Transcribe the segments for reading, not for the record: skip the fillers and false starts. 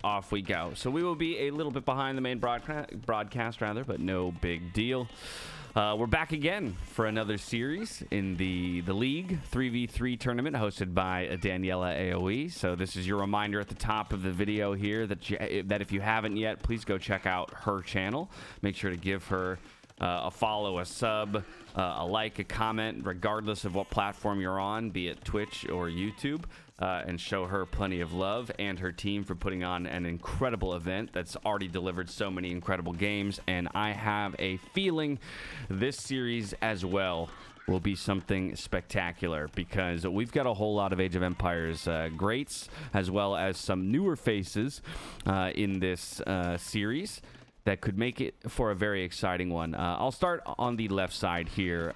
off we go. So we will be a little bit behind the main broadcast, but no big deal. We're back again for another series in the League 3v3 tournament hosted by Daniela Aoe. So this is your reminder at the top of the video here that if you haven't yet, please go check out her channel. Make sure to give her a follow, a sub, a like, a comment, regardless of what platform you're on, be it Twitch or YouTube, and show her plenty of love and her team for putting on an incredible event that's already delivered so many incredible games. And I have a feeling this series as well will be something spectacular, because we've got a whole lot of Age of Empires greats, as well as some newer faces in this series that could make it for a very exciting one. I'll start on the left side here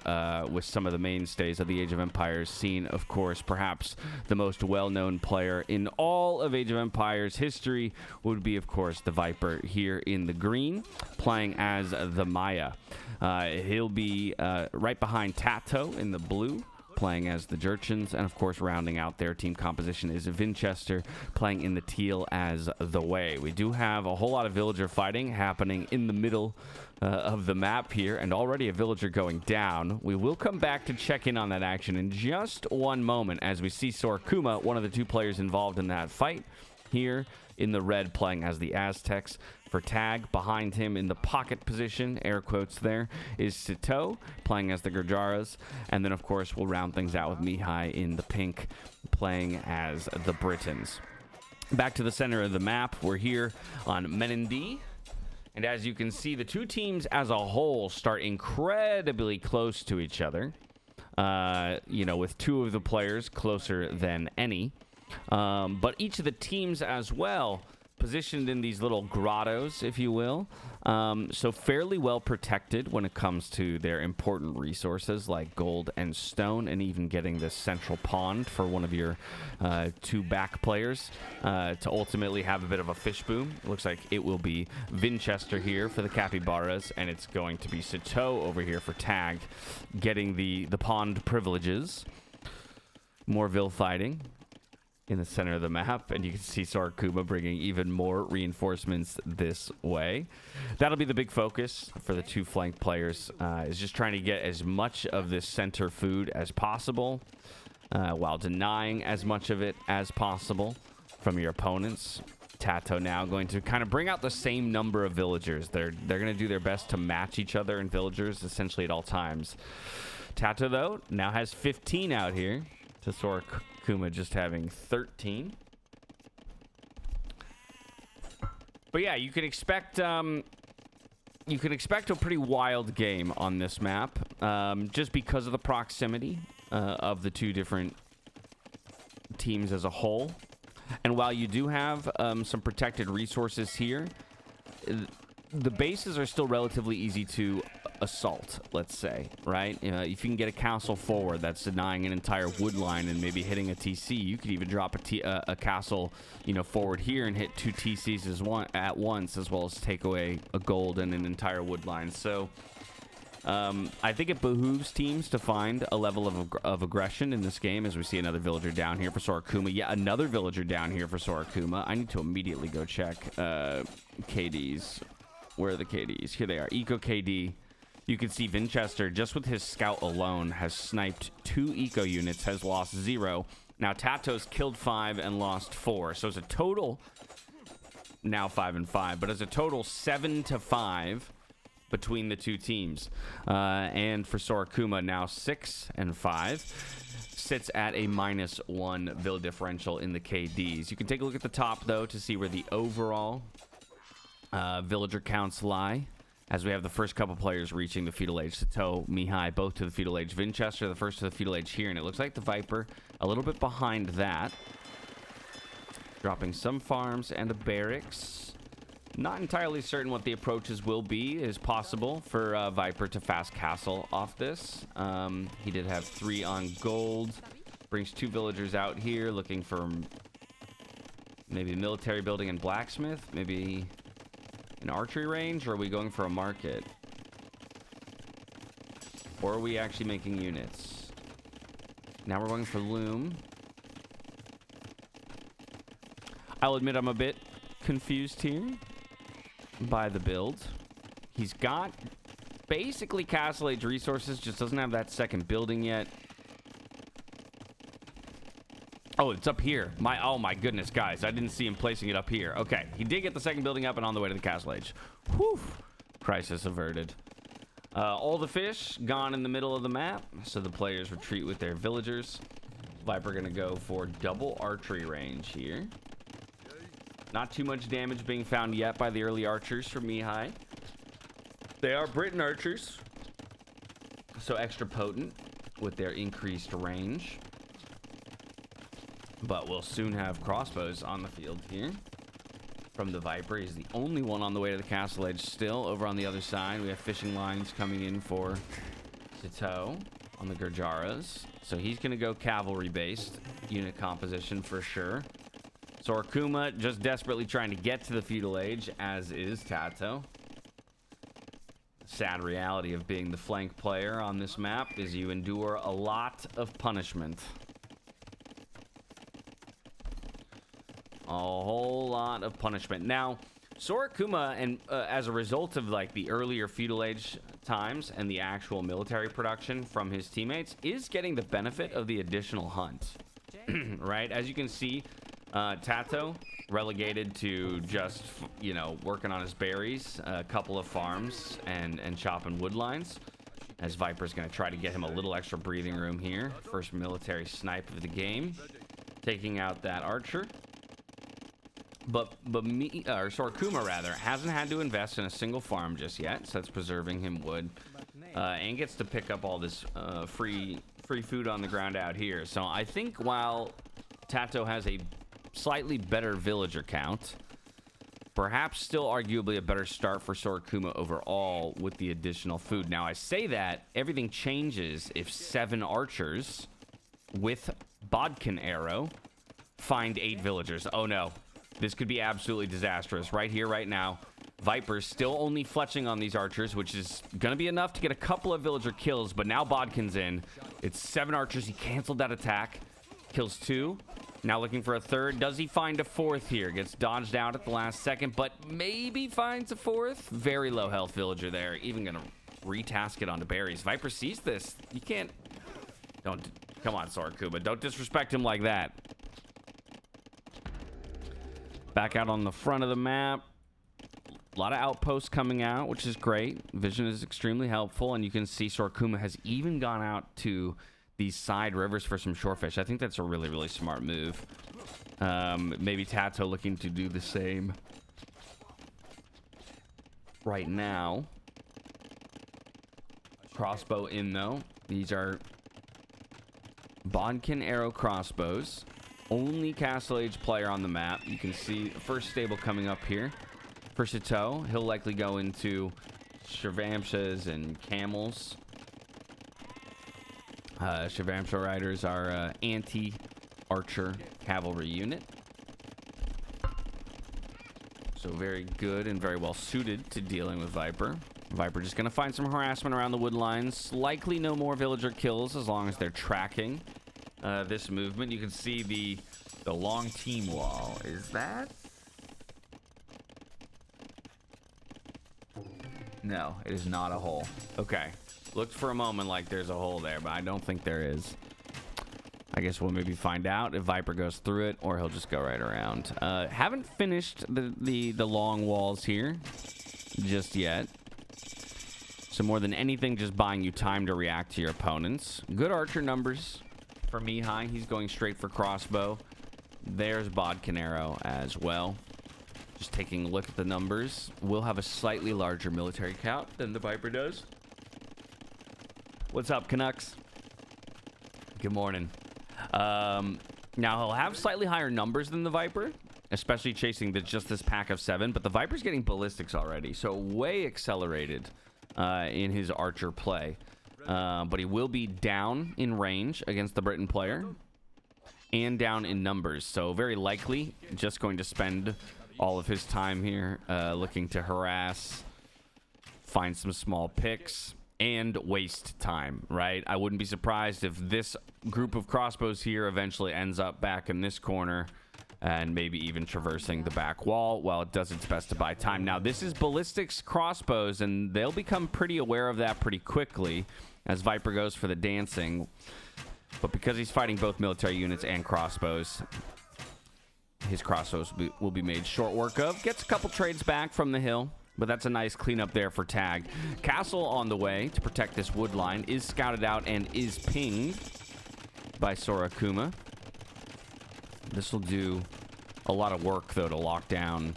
with some of the mainstays of the Age of Empires scene. Of course, perhaps the most well-known player in all of Age of Empires history would be, of course, the Viper here in the green, playing as the Maya. He'll be right behind Tato in the blue, playing as the Jurchens, and of course rounding out their team composition is Vinchester, playing in the teal as the Way. We do have a whole lot of villager fighting happening in the middle of the map here, and already a villager going down. We will come back to check in on that action in just one moment, as we see Sorkuma, one of the two players involved in that fight, here in the red, playing as the Aztecs. For tag, behind him in the pocket position, air quotes there, is Sito, playing as the Gurjaras. And then, of course, we'll round things out with Mihai in the pink, playing as the Britons. Back to the center of the map, we're here on Menindi. And as you can see, the two teams as a whole start incredibly close to each other. With two of the players closer than any. But each of the teams as well positioned in these little grottos, if you will, so fairly well protected when it comes to their important resources like gold and stone, and even getting this central pond for one of your two back players to ultimately have a bit of a fish boom. It looks like it will be Vinchester here for the Capybaras, and it's going to be Sito over here for tag, getting the pond privileges. More Vil fighting in the center of the map, and you can see Sorkuma bringing even more reinforcements this way. That'll be the big focus for the two flank players, is just trying to get as much of this center food as possible, while denying as much of it as possible from your opponents. Tato now going to kind of bring out the same number of villagers. They're going to do their best to match each other in villagers essentially at all times. Tato, though, now has 15 out here, to Sorkuma just having 13. But yeah, you can expect a pretty wild game on this map, just because of the proximity of the two different teams as a whole. And while you do have some protected resources here, the bases are still relatively easy to assault, let's say, right? If you can get a castle forward that's denying an entire wood line and maybe hitting a TC, you could even drop a castle, forward here and hit two TCs at once, as well as take away a gold and an entire wood line. So I think it behooves teams to find a level of aggression in this game, as we see another villager down here for Sorkuma. Yeah, another villager down here for Sorkuma. I need to immediately go check KDs. Where are the KDs? Here they are. Eco KD. You can see Vinchester, just with his scout alone, has sniped 2 eco units, has lost 0. Now Tato's killed 5 and lost 4. So it's a total, now 5 and 5, but as a total 7 to 5 between the two teams. And for Sorkuma, now 6 and 5. Sits at a -1 Vil differential in the KDs. You can take a look at the top, though, to see where the overall villager counts lie, as we have the first couple players reaching the feudal age. Sito, Mihai, both to the feudal age. Vinchester, the first to the feudal age here, and it looks like the Viper a little bit behind that. Dropping some farms and a barracks. Not entirely certain what the approaches will be. It is possible for Viper to fast castle off this. He did have 3 on gold. Brings 2 villagers out here looking for maybe a military building and blacksmith. Maybe an archery range, or are we going for a market? Or are we actually making units? Now we're going for loom. I'll admit I'm a bit confused here by the build. He's got basically Castle Age resources, just doesn't have that second building yet. Oh, it's up here. Oh my goodness, guys. I didn't see him placing it up here. Okay, he did get the second building up and on the way to the Castle Age. Whew. Crisis averted. All the fish gone in the middle of the map, so the players retreat with their villagers. Viper gonna go for double archery range here. Not too much damage being found yet by the early archers from Mihai. They are Britain archers, so extra potent with their increased range. But we'll soon have crossbows on the field here. From the Viper, he's the only one on the way to the Castle Edge still. Over on the other side, we have fishing lines coming in for Sito on the Gurjaras. So he's going to go cavalry-based unit composition for sure. Sorokuma just desperately trying to get to the feudal age, as is Tato. Sad reality of being the flank player on this map is you endure a lot of punishment. A whole lot of punishment. Now, Sorokuma, and as a result of like the earlier feudal age times and the actual military production from his teammates, is getting the benefit of the additional hunt. Right? As you can see, Tato relegated to just, you know, working on his berries, a couple of farms, and chopping wood lines. As Viper's going to try to get him a little extra breathing room here. First military snipe of the game. Taking out that archer. But Sorokuma rather hasn't had to invest in a single farm just yet, so that's preserving him wood, and gets to pick up all this free food on the ground out here. So I think while Tato has a slightly better villager count, perhaps still arguably a better start for Sorokuma overall with the additional food. Now I say that everything changes if 7 archers with Bodkin arrow find 8 villagers. Oh no. This could be absolutely disastrous right here, right now. Viper's still only fletching on these archers, which is going to be enough to get a couple of villager kills, but now Bodkin's in. It's 7 archers. He canceled that attack. Kills 2. Now looking for a third. Does he find a fourth here? Gets dodged out at the last second, but maybe finds a fourth. Very low health villager there. Even going to retask it onto berries. Viper sees this. You can't... Come on, Sorokuma. Don't disrespect him like that. Back out on the front of the map. A lot of outposts coming out, which is great. Vision is extremely helpful, and you can see Sorokuma has even gone out to these side rivers for some shorefish. I think that's a really, really smart move. Maybe Tato looking to do the same right now. Crossbow in, though. These are Bodkin arrow crossbows. Only Castle Age player on the map. You can see the first stable coming up here for Chateau. He'll likely go into Shirvamshas and Camels. Shirvamsha riders are anti-archer cavalry unit. So very good and very well suited to dealing with Viper. Viper just going to find some harassment around the wood lines. Likely no more villager kills as long as they're tracking this movement. You can see the long team wall. Is that? No, it is not a hole. Okay. Looked for a moment like there's a hole there, but I don't think there is. I guess we'll maybe find out if Viper goes through it, or he'll just go right around. Haven't finished the long walls here just yet. So more than anything, just buying you time to react to your opponents. Good archer numbers for Mihai. He's going straight for crossbow. There's Bodkin arrow as well. Just taking a look at the numbers. We'll have a slightly larger military count than the Viper does. What's up, Canucks? Good morning. Now, he'll have slightly higher numbers than the Viper, especially chasing just this pack of 7, but the Viper's getting ballistics already, so way accelerated in his archer play. But he will be down in range against the Britain player and down in numbers, so very likely just going to spend all of his time here looking to harass, find some small picks, and waste time, right? I wouldn't be surprised if this group of crossbows here eventually ends up back in this corner and maybe even traversing the back wall while it does its best to buy time. Now, this is ballistics crossbows, and they'll become pretty aware of that pretty quickly as Viper goes for the dancing. But because he's fighting both military units and crossbows, his crossbows will be made short work of. Gets a couple trades back from the hill, but that's a nice cleanup there for Tag. Castle on the way to protect this wood line is scouted out and is pinged by Sorakuma. This will do a lot of work, though, to lock down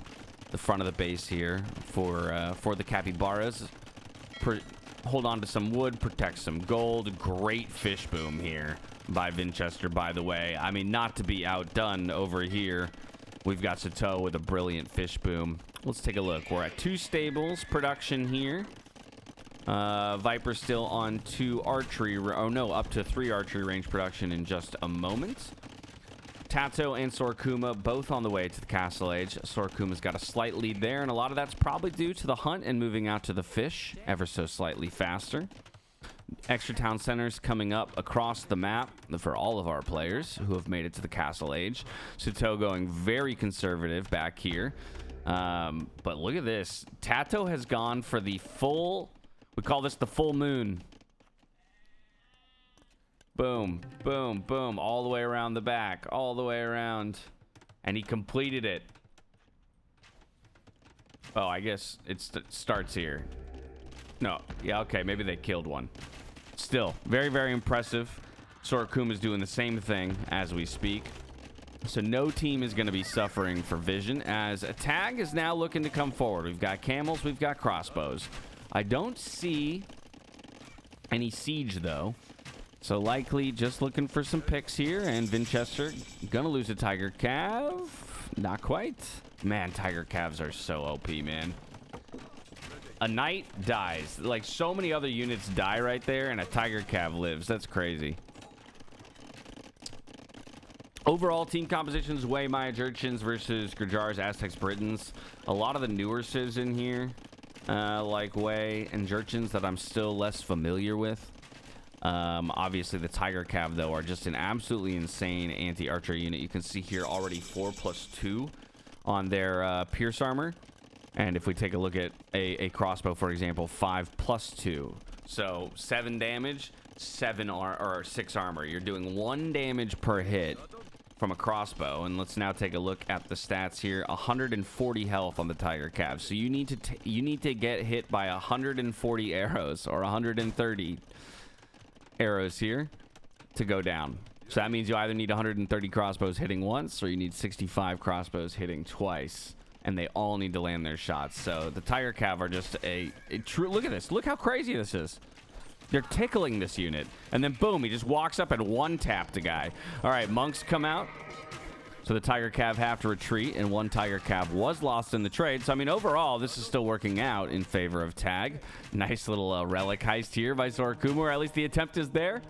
the front of the base here for the capybaras. Hold on to some wood, protect some gold. Great fish boom here by Vinchester, by the way. I mean, not to be outdone over here. We've got Sato with a brilliant fish boom. Let's take a look. We're at 2 stables production here. Viper still on 2 archery, up to 3 archery range production in just a moment. Tato and Sorakuma both on the way to the castle age. Sorakuma's got a slight lead there, and a lot of that's probably due to the hunt and moving out to the fish ever so slightly faster. Extra town centers coming up across the map for all of our players who have made it to the castle age. Sato going very conservative back here. But look at this. Tato has gone for the full, we call this the full moon. Boom, boom, boom, all the way around the back, all the way around. And he completed it. Oh, I guess it starts here. No, yeah, okay, maybe they killed one. Still, very, very impressive. Sorakuma's doing the same thing as we speak. So no team is going to be suffering for vision, as a Tag is now looking to come forward. We've got camels, we've got crossbows. I don't see any siege, though. So likely just looking for some picks here, and Vinchester gonna lose a Tiger Cav. Not quite. Man, Tiger Cavs are so OP, man. A knight dies. Like, so many other units die right there, and a Tiger Cav lives. That's crazy. Overall team compositions: Wei, Maya, Jurchens versus Gurjars, Aztecs, Britons. A lot of the newer civs in here, like Wei and Jurchens, that I'm still less familiar with. Obviously the Tiger Cav, though, are just an absolutely insane anti-archer unit. You can see here already 4+2 on their pierce armor, and if we take a look at a crossbow, for example, 5+2, so 7 damage, 6 armor. You're doing 1 damage per hit from a crossbow. And let's now take a look at the stats here. 140 health on the Tiger Cav, so you need to get hit by 140 arrows or 130 arrows here to go down. So that means you either need 130 crossbows hitting once, or you need 65 crossbows hitting twice, and they all need to land their shots. So the Tiger Cav are just a true, look at this, look how crazy this is. They're tickling this unit, and then boom, he just walks up and one-tapped a guy. All right, monks come out, so the Tiger Cav have to retreat, and 1 Tiger Cav was lost in the trade. So I mean, overall, this is still working out in favor of Tag. Nice little relic heist here by Sorakuma, or at least the attempt is there.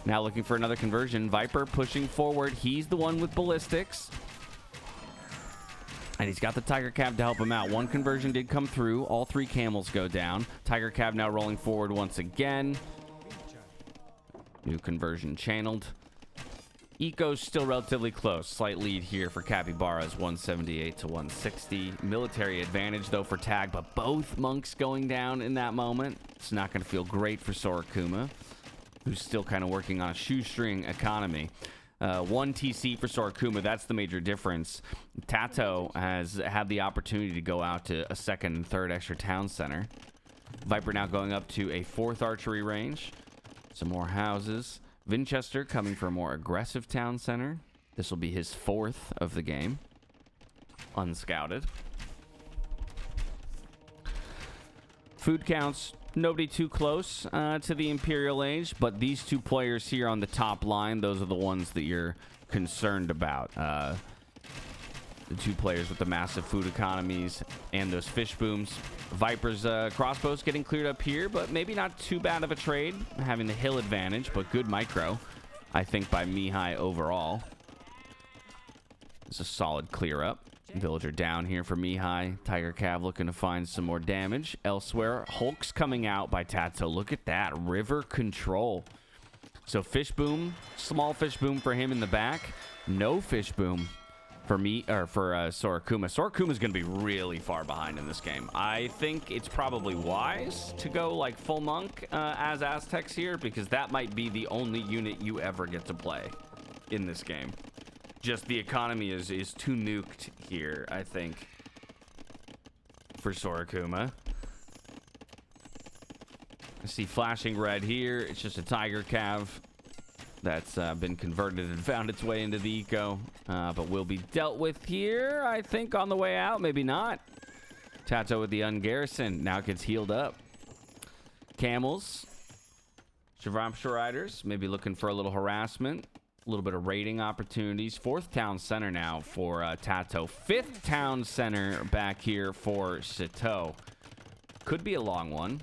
Now looking for another conversion. Viper pushing forward. He's the one with ballistics, and he's got the Tiger Cav to help him out. 1 conversion did come through. All 3 camels go down. Tiger Cav now rolling forward once again. New conversion channeled. Eco's still relatively close. Slight lead here for Capybaras, 178 to 160. Military advantage, though, for Tag, but both monks going down in that moment. It's not going to feel great for Sorakuma, who's still kind of working on a shoestring economy. 1 TC for Sorakuma, that's the major difference. Tato has had the opportunity to go out to a 2nd and 3rd extra town center. Viper now going up to a 4th archery range. Some more houses. Vinchester coming for a more aggressive town center. This will be his 4th of the game. Unscouted. Food counts, nobody too close to the Imperial Age, but these 2 players here on the top line, those are the ones that you're concerned about. The 2 players with the massive food economies and those fish booms. Viper's crossbows getting cleared up here, but maybe not too bad of a trade, having the hill advantage, but good micro, I think, by Mihai overall. It's a solid clear up. Villager down here for Mihai. Tiger Cav looking to find some more damage. Elsewhere, Hulk's coming out by Tato. Look at that. River control. So fish boom. Small fish boom for him in the back. No fish boom for me, or for Sorakuma. Sorakuma's going to be really far behind in this game. I think it's probably wise to go like full monk as Aztecs here, because that might be the only unit you ever get to play in this game. Just the economy is too nuked here, I think, for Sorakuma. I see flashing red here. It's just a Tiger Cav that's been converted and found its way into the eco, but will be dealt with here, I think, on the way out. Maybe not. Tato with the ungarrison now gets healed up. Camels, Shravamsha Riders, maybe looking for a little harassment, a little bit of raiding opportunities. 4th town center now for Tato. 5th town center back here for Sito. Could be a long one.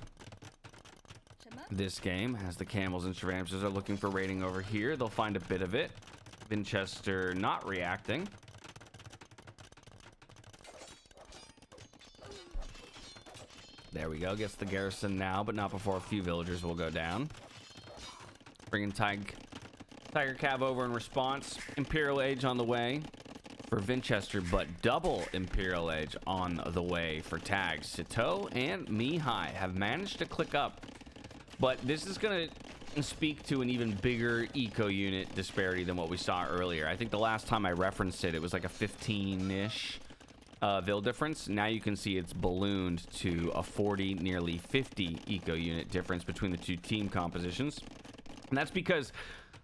This game, as the Camels and Shravamshas are looking for raiding over here, they'll find a bit of it. Winchester not reacting. There we go. Gets the garrison now, but not before a few villagers will go down. Bringing Tiger Cav over in response. Imperial Age on the way for Winchester, but double Imperial Age on the way for Tags. Sito and Mihai have managed to click up. But this is going to speak to an even bigger eco unit disparity than what we saw earlier. I think the last time I referenced it, it was like a 15-ish vil difference. Now you can see it's ballooned to a 40, nearly 50 eco unit difference between the two team compositions. And that's because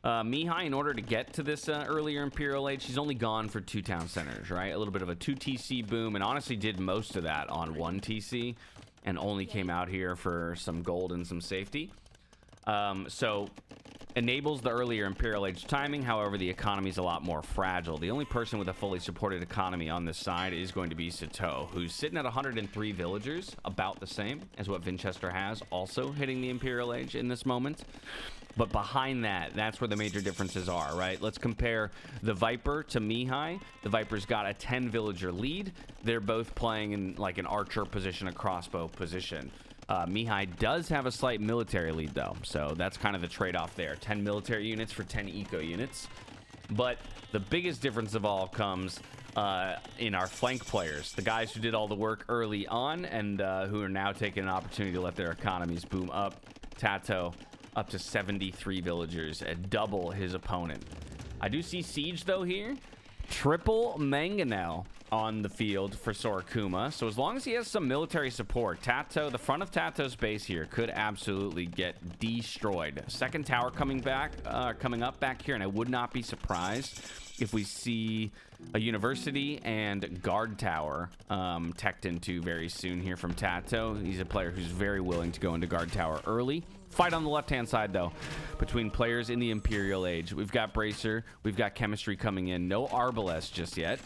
Mihai, in order to get to this earlier Imperial Age, she's only gone for 2 town centers, right? A little bit of a 2 TC boom, and honestly did most of that on 1 TC. And only came out here for some gold and some safety. So enables the earlier Imperial Age timing. However, the economy is a lot more fragile. The only person with a fully supported economy on this side is going to be Sito, who's sitting at 103 villagers, about the same as what Winchester has, also hitting the Imperial Age in this moment. But behind that, that's where the major differences are, right? Let's compare the Viper to Mihai. The Viper's got a 10 villager lead. They're both playing in like an archer position, a crossbow position. Mihai does have a slight military lead though, so that's kind of the trade-off there. 10 military units for 10 eco units. But the biggest difference of all comes in our flank players, the guys who did all the work early on and who are now taking an opportunity to let their economies boom up. Tato up to 73 villagers at double his opponent. I do see Siege though here. Triple Mangonel on the field for Sorakuma. So as long as he has some military support, Tato, the front of Tato's base here could absolutely get destroyed. Second tower coming up back here, and I would not be surprised if we see a university and guard tower teched into very soon here from Tato. He's a player who's very willing to go into guard tower early. Fight on the left-hand side, though, between players in the Imperial Age. We've got Bracer. We've got Chemistry coming in. No Arbalest just yet,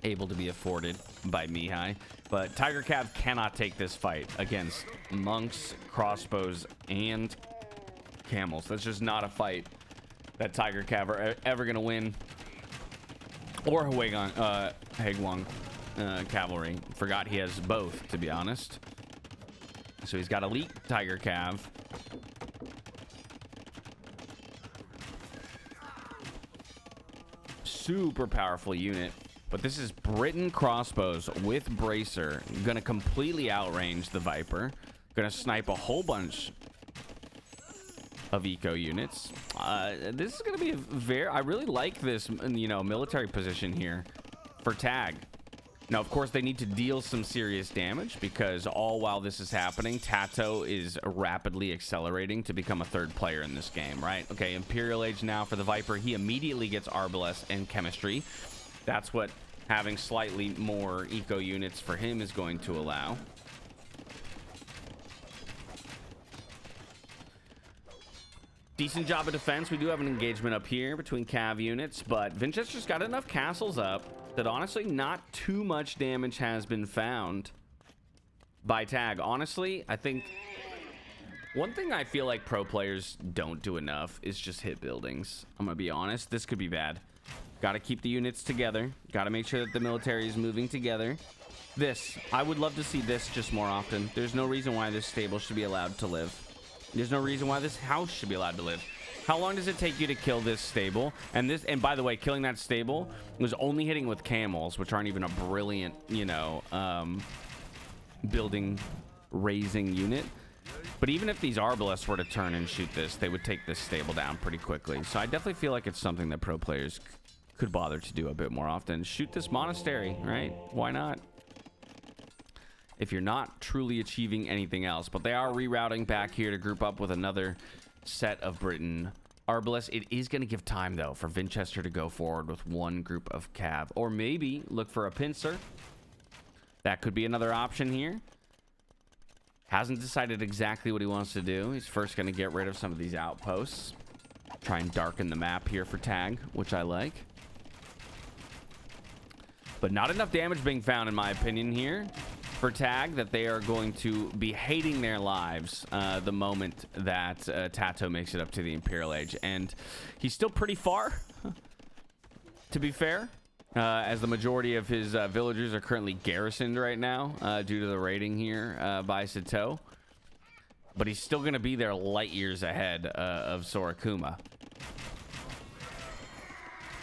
able to be afforded by Mihai. But Tiger Cav cannot take this fight against monks, crossbows, and camels. That's just not a fight that Tiger Cav are ever going to win. Or Haegwang Cavalry. Forgot he has both, to be honest. So he's got elite Tiger Cav. Super powerful unit. But this is Britain crossbows with Bracer. Gonna completely outrange the Viper. Gonna snipe a whole bunch of eco units. This is gonna be a very... I really like this, you know, military position here for Tag. Now, of course, they need to deal some serious damage because all while this is happening, Tato is rapidly accelerating to become a third player in this game, right? Okay, Imperial Age now for the Viper. He immediately gets Arbalest and Chemistry. That's what having slightly more eco units for him is going to allow. Decent job of defense. We do have an engagement up here between Cav units, but Winchester's got enough castles up that honestly not too much damage has been found by Tag. Honestly, I think one thing I feel like pro players don't do enough is just hit buildings. I'm gonna be honest, this could be bad. Gotta keep the units together. Gotta make sure that the military is moving together. This, I would love to see this just more often. There's no reason why this stable should be allowed to live. There's no reason why this house should be allowed to live. How long does it take you to kill this stable? And by the way, killing that stable was only hitting with camels, which aren't even a brilliant, you know, building, raising unit. But even if these arbalists were to turn and shoot this, they would take this stable down pretty quickly. So I definitely feel like it's something that pro players could bother to do a bit more often. Shoot this monastery, right? Why not? If you're not truly achieving anything else. But they are rerouting back here to group up with another set of Britain arbalists. It is going to give time, though, for Vinchester to go forward with one group of cav. Or maybe look for a pincer. That could be another option here. Hasn't decided exactly what he wants to do. He's first going to get rid of some of these outposts. Try and darken the map here for Tag, which I like. But not enough damage being found, in my opinion, here for Tag, that they are going to be hating their lives the moment that Tato makes it up to the Imperial Age. And he's still pretty far, to be fair, as the majority of his villagers are currently garrisoned right now due to the raiding here by Sato. But he's still going to be there light years ahead of Sorakuma.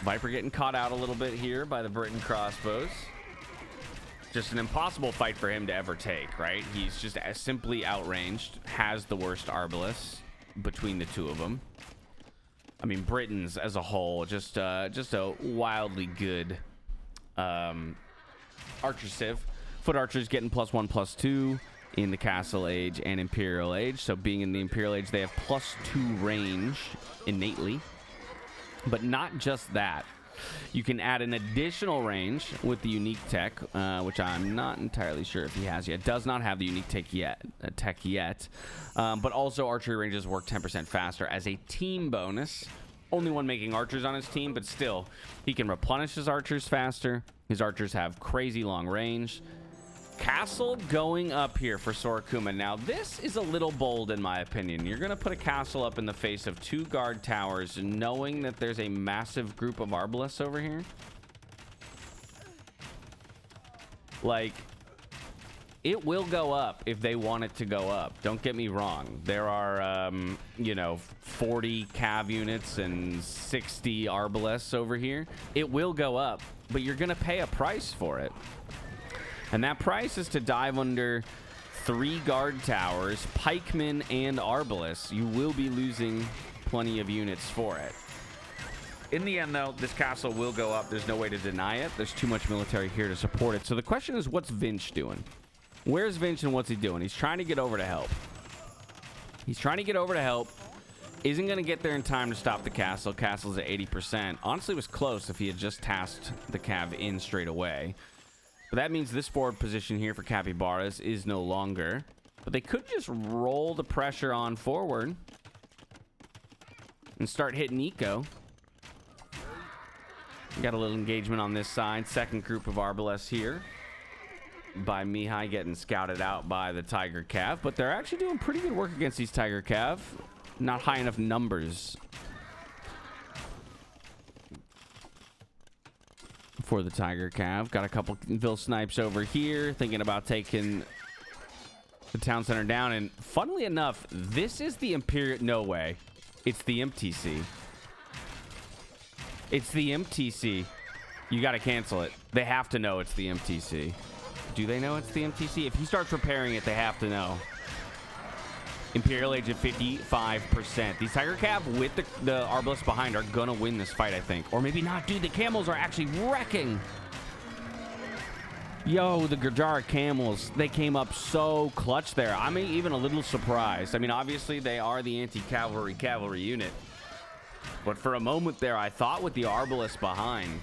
Viper getting caught out a little bit here by the Britain crossbows. Just an impossible fight for him to ever take, right? He's just simply outranged, has the worst arbalists between the two of them. I mean, Britons as a whole, just a wildly good archer civ. Foot archers getting +1/+2 in the Castle Age and Imperial Age. So being in the Imperial Age, they have +2 range innately. But not just that. You can add an additional range with the unique tech, which I'm not entirely sure if he has yet. Does not have the unique tech yet. But also archery ranges work 10% faster as a team bonus. Only one making archers on his team, but still, he can replenish his archers faster. His archers have crazy long range. Castle going up here for Sorakuma. Now, this is a little bold, in my opinion. You're going to put a castle up in the face of 2 guard towers, knowing that there's a massive group of arbalists over here. Like, it will go up if they want it to go up. Don't get me wrong. There are, you know, 40 cav units and 60 arbalists over here. It will go up, but you're going to pay a price for it. And that price is to dive under 3 guard towers, pikemen, and arbalists. You will be losing plenty of units for it. In the end, though, this castle will go up. There's no way to deny it. There's too much military here to support it. So the question is, what's Vinch doing? Where's Vinch and what's he doing? He's trying to get over to help. He's trying to get over to help. Isn't going to get there in time to stop the castle. Castle's at 80%. Honestly, it was close if he had just tasked the cav in straight away. But that means this forward position here for Capybaras is no longer. But they could just roll the pressure on forward and start hitting eco. Got a little engagement on this side. Second group of arbalists here by Mihai, getting scouted out by the Tiger Cav. But they're actually doing pretty good work against these Tiger Cav. Not high enough numbers for the Tiger Cav. Got a couple Vil snipes over here, thinking about taking the town center down. And funnily enough, this is the Imperial... No way. It's the MTC. It's the MTC. You got to cancel it. They have to know it's the MTC. Do they know it's the MTC? If he starts repairing it, they have to know. Imperial Age at 55%. These Tiger Cav with the arbalists behind are gonna win this fight, I think. Or maybe not. Dude, the camels are actually wrecking. Yo, the Gurjara camels, they came up so clutch there. I'm even a little surprised. I mean, obviously, they are the anti-cavalry cavalry unit. But for a moment there, I thought with the arbalists behind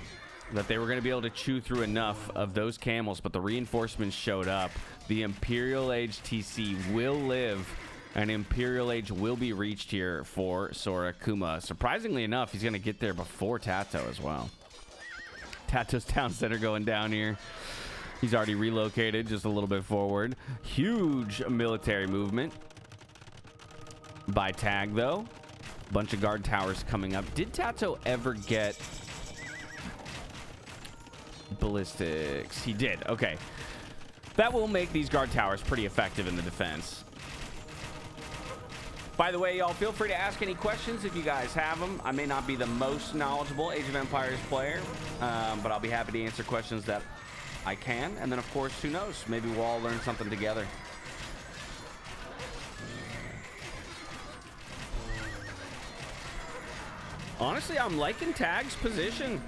that they were going to be able to chew through enough of those camels, but the reinforcements showed up. The Imperial Age TC will live. An Imperial Age will be reached here for Sorakuma. Surprisingly enough, he's going to get there before Tato as well. Tato's town center going down here. He's already relocated just a little bit forward. Huge military movement by Tag, though. Bunch of guard towers coming up. Did Tato ever get ballistics? He did. Okay. That will make these guard towers pretty effective in the defense. By the way, y'all, feel free to ask any questions if you guys have them. I may not be the most knowledgeable Age of Empires player, but I'll be happy to answer questions that I can. And then, of course, who knows? Maybe we'll all learn something together. Honestly, I'm liking Tag's position.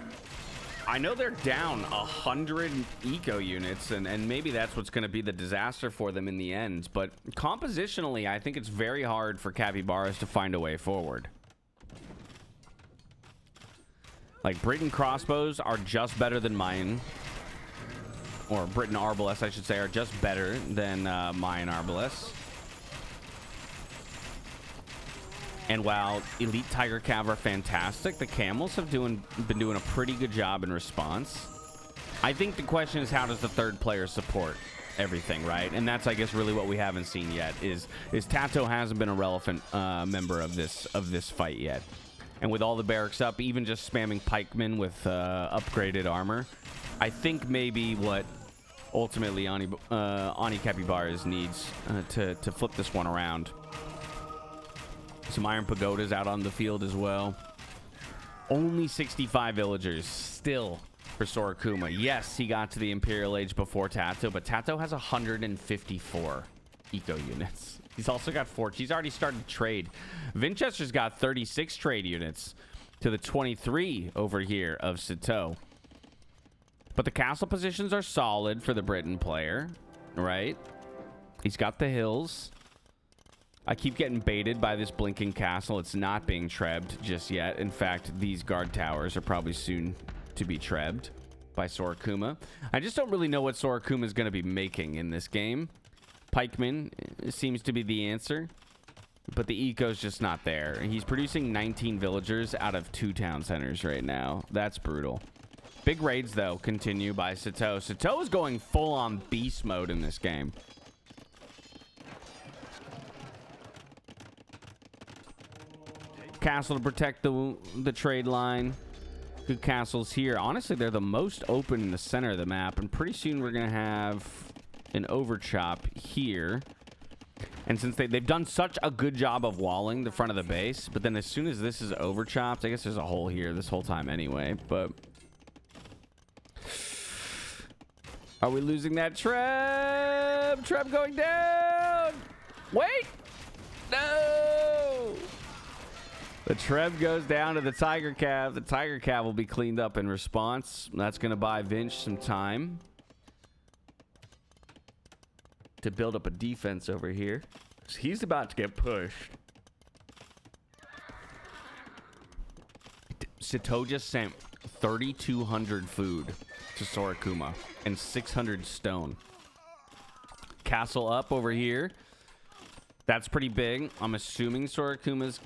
I know they're down 100 eco units, and maybe that's what's going to be the disaster for them in the end. But compositionally, I think it's very hard for Capybaras to find a way forward. Like, Britain crossbows are just better than mine. Or Britain Arbalest, I should say, are just better than mine Arbalest. And while Elite Tiger Cav are fantastic, the Camels have been doing a pretty good job in response. I think the question is, how does the third player support everything, right? And that's, I guess, really what we haven't seen yet. Is Tato hasn't been a relevant member of this fight yet. And with all the barracks up, even just spamming pikemen with upgraded armor, I think maybe what ultimately Ani Capybaras needs to flip this one around. Some Iron Pagodas out on the field as well. Only 65 villagers still for Sorokuma. Yes, he got to the Imperial Age before Tato, but Tato has 154 eco units. He's also got 4. He's already started trade. Vinchester's got 36 trade units to the 23 over here of Sito. But the castle positions are solid for the Britain player, right? He's got the hills. I keep getting baited by this blinking castle. It's not being trebbed just yet. In fact, these guard towers are probably soon to be trebbed by Sorokuma. I just don't really know what Sorokuma is going to be making in this game. Pikeman seems to be the answer, but the eco's just not there. He's producing 19 villagers out of 2 town centers right now. That's brutal. Big raids, though, continue by Sito. Sito is going full-on beast mode in this game. Castle to protect the trade line. Good castles here. Honestly, they're the most open in the center of the map, and pretty soon we're gonna have an overchop here. And since they've done such a good job of walling the front of the base, but then as soon as this is overchopped, I guess there's a hole here this whole time anyway. But are we losing that Treb? Treb going down. Wait, no. The Treb goes down to the Tiger Cav. The Tiger Cav will be cleaned up in response. That's going to buy Vinch some time to build up a defense over here. So he's about to get pushed. Sito just sent 3,200 food to Sorokuma and 600 stone. Castle up over here. That's pretty big. I'm assuming Sorokuma's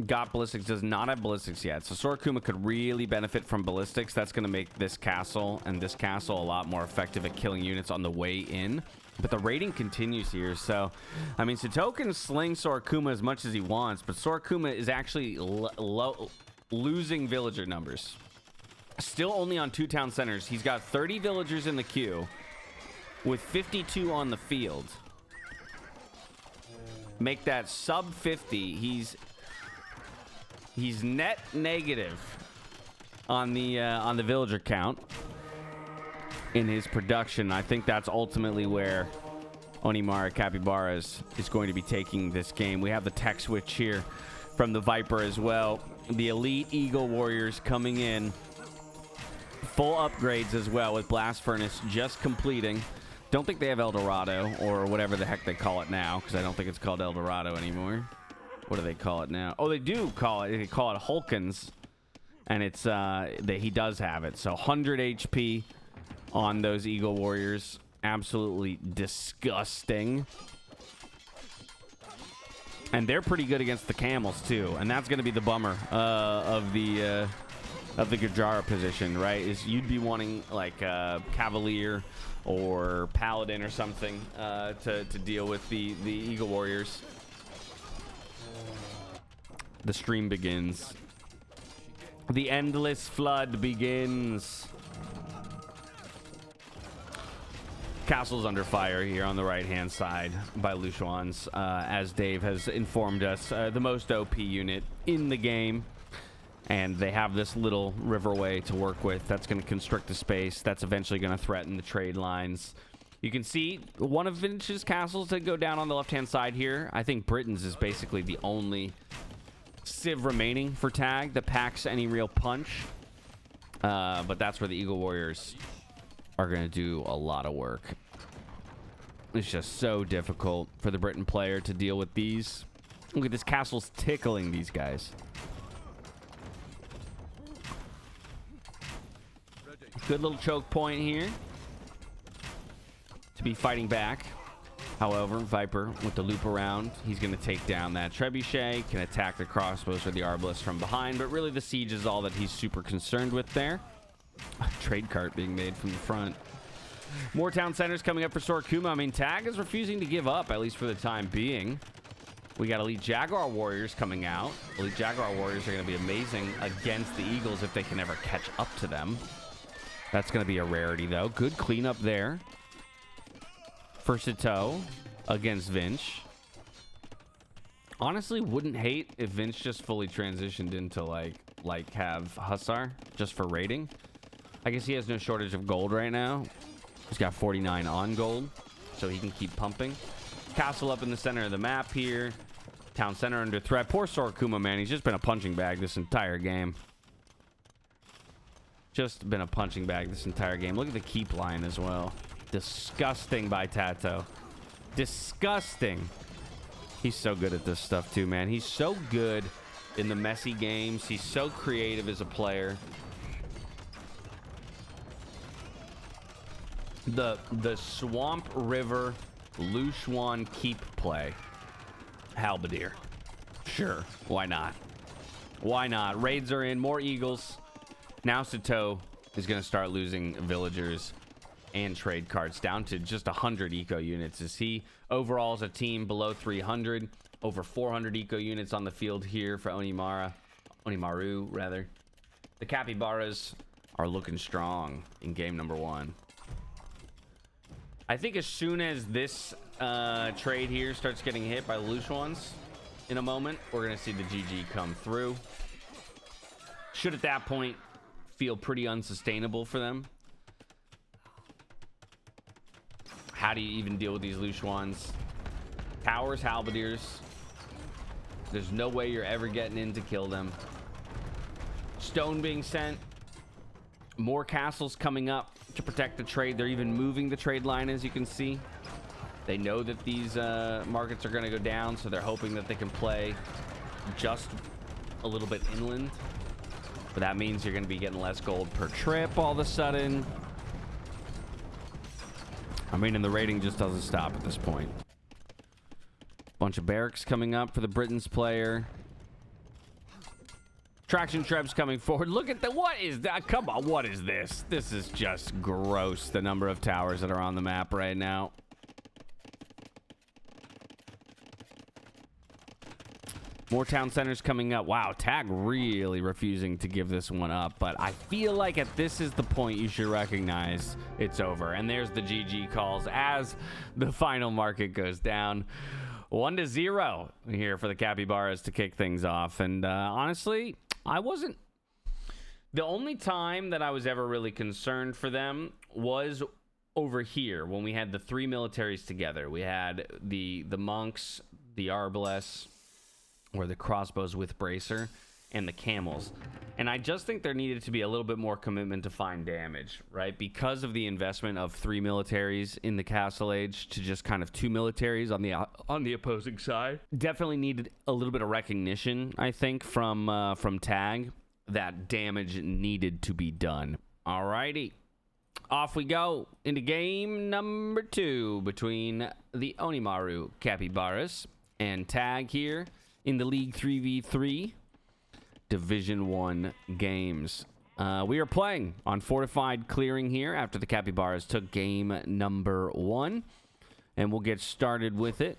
got ballistics. Does not have ballistics yet, so Sorokuma could really benefit from ballistics. That's going to make this castle and this castle a lot more effective at killing units on the way in. But the raiding continues here, so I mean, Sito can sling Sorokuma as much as he wants, but Sorokuma is actually losing villager numbers. Still only on 2 town centers. He's got 30 villagers in the queue with 52 on the field. Make that sub 50. He's net negative on the villager count in his production. I think that's ultimately where Onimaru Capybaras is going to be taking this game. We have the tech switch here from the Viper as well. The Elite Eagle Warriors coming in. Full upgrades as well with Blast Furnace just completing. Don't think they have El Dorado or whatever the heck they call it now, because I don't think it's called El Dorado anymore. What do they call it now? Oh, they do call it. They call it Hulkins, and it's he does have it. So 100 HP on those Eagle Warriors. Absolutely disgusting. And they're pretty good against the Camels too, and that's going to be the bummer of the Gajara position, right? Is you'd be wanting like Cavalier or Paladin or something to deal with the Eagle Warriors. The stream begins. The endless flood begins. Castle's under fire here on the right-hand side by Luchuans. As Dave has informed us, the most OP unit in the game. And they have this little riverway to work with. That's going to constrict the space. That's eventually going to threaten the trade lines. You can see one of Vince's castles that go down on the left-hand side here. I think Britain's is basically the only civ remaining for Tag that packs any real punch. But that's where the Eagle Warriors are going to do a lot of work. It's just so difficult for the Britain player to deal with these. Look at this, castle's tickling these guys. Good little choke point here to be fighting back. However, Viper with the loop around, he's going to take down that trebuchet, can attack the crossbows or the arbalists from behind, but really the siege is all that he's super concerned with there. A trade cart being made from the front. More town centers coming up for Sorokuma. I mean, Tag is refusing to give up, at least for the time being. We got Elite Jaguar Warriors coming out. Elite Jaguar Warriors are going to be amazing against the Eagles if they can ever catch up to them. That's going to be a rarity, though. Good cleanup there for Sito against Vinch. Honestly, wouldn't hate if Vinch just fully transitioned into, like have Hussar just for raiding. I guess he has no shortage of gold right now. He's got 49 on gold, so he can keep pumping. Castle up in the center of the map here. Town center under threat. Poor Sorokuma, man. He's just been a punching bag this entire game. Just been a punching bag this entire game. Look at the keep line as well. Disgusting by Tato. Disgusting. He's so good at this stuff too, man. He's so good in the messy games. He's so creative as a player. The Swamp River Luchuan keep play. Halberdier. Sure. Why not? Why not? Raids are in. More Eagles. Now Sito is going to start losing villagers and trade cards down to just 100 eco units. Is he overall as a team below 300? Over 400 eco units on the field here for Onimaru, rather. The Capybaras are looking strong in game number 1. I think as soon as this trade here starts getting hit by the Luchuans in a moment, we're going to see the GG come through. Should at that point feel pretty unsustainable for them. How do you even deal with these Luchuans? Towers, halberdiers. There's no way you're ever getting in to kill them. Stone being sent. More castles coming up to protect the trade. They're even moving the trade line, as you can see. They know that these markets are going to go down, so they're hoping that they can play just a little bit inland. But that means you're going to be getting less gold per trip all of a sudden. I mean, and the rating just doesn't stop at this point. Bunch of barracks coming up for the Britain's player. Traction Trebs coming forward. Look at the... What is that? Come on, what is this? This is just gross, the number of towers that are on the map right now. More town centers coming up. Wow, Tag really refusing to give this one up. But I feel like at this is the point you should recognize it's over. And there's the GG calls as the final market goes down. 1-0 here for the Capybaras to kick things off. And honestly... I wasn't... The only time that I was ever really concerned for them was over here when we had the 3 militaries together. We had the monks, the arbalists, or the crossbows with bracer, and the camels. And I just think there needed to be a little bit more commitment to fine damage, right? Because of the investment of 3 militaries in the Castle Age to just kind of 2 militaries on the opposing side. Definitely needed a little bit of recognition, I think, from Tag. That damage needed to be done. Alrighty. Off we go into game number 2 between the Onimaru Capybaras and Tag here in the League 3v3. Division 1 games. We are playing on fortified clearing here after the Capybaras took game number 1. And we'll get started with it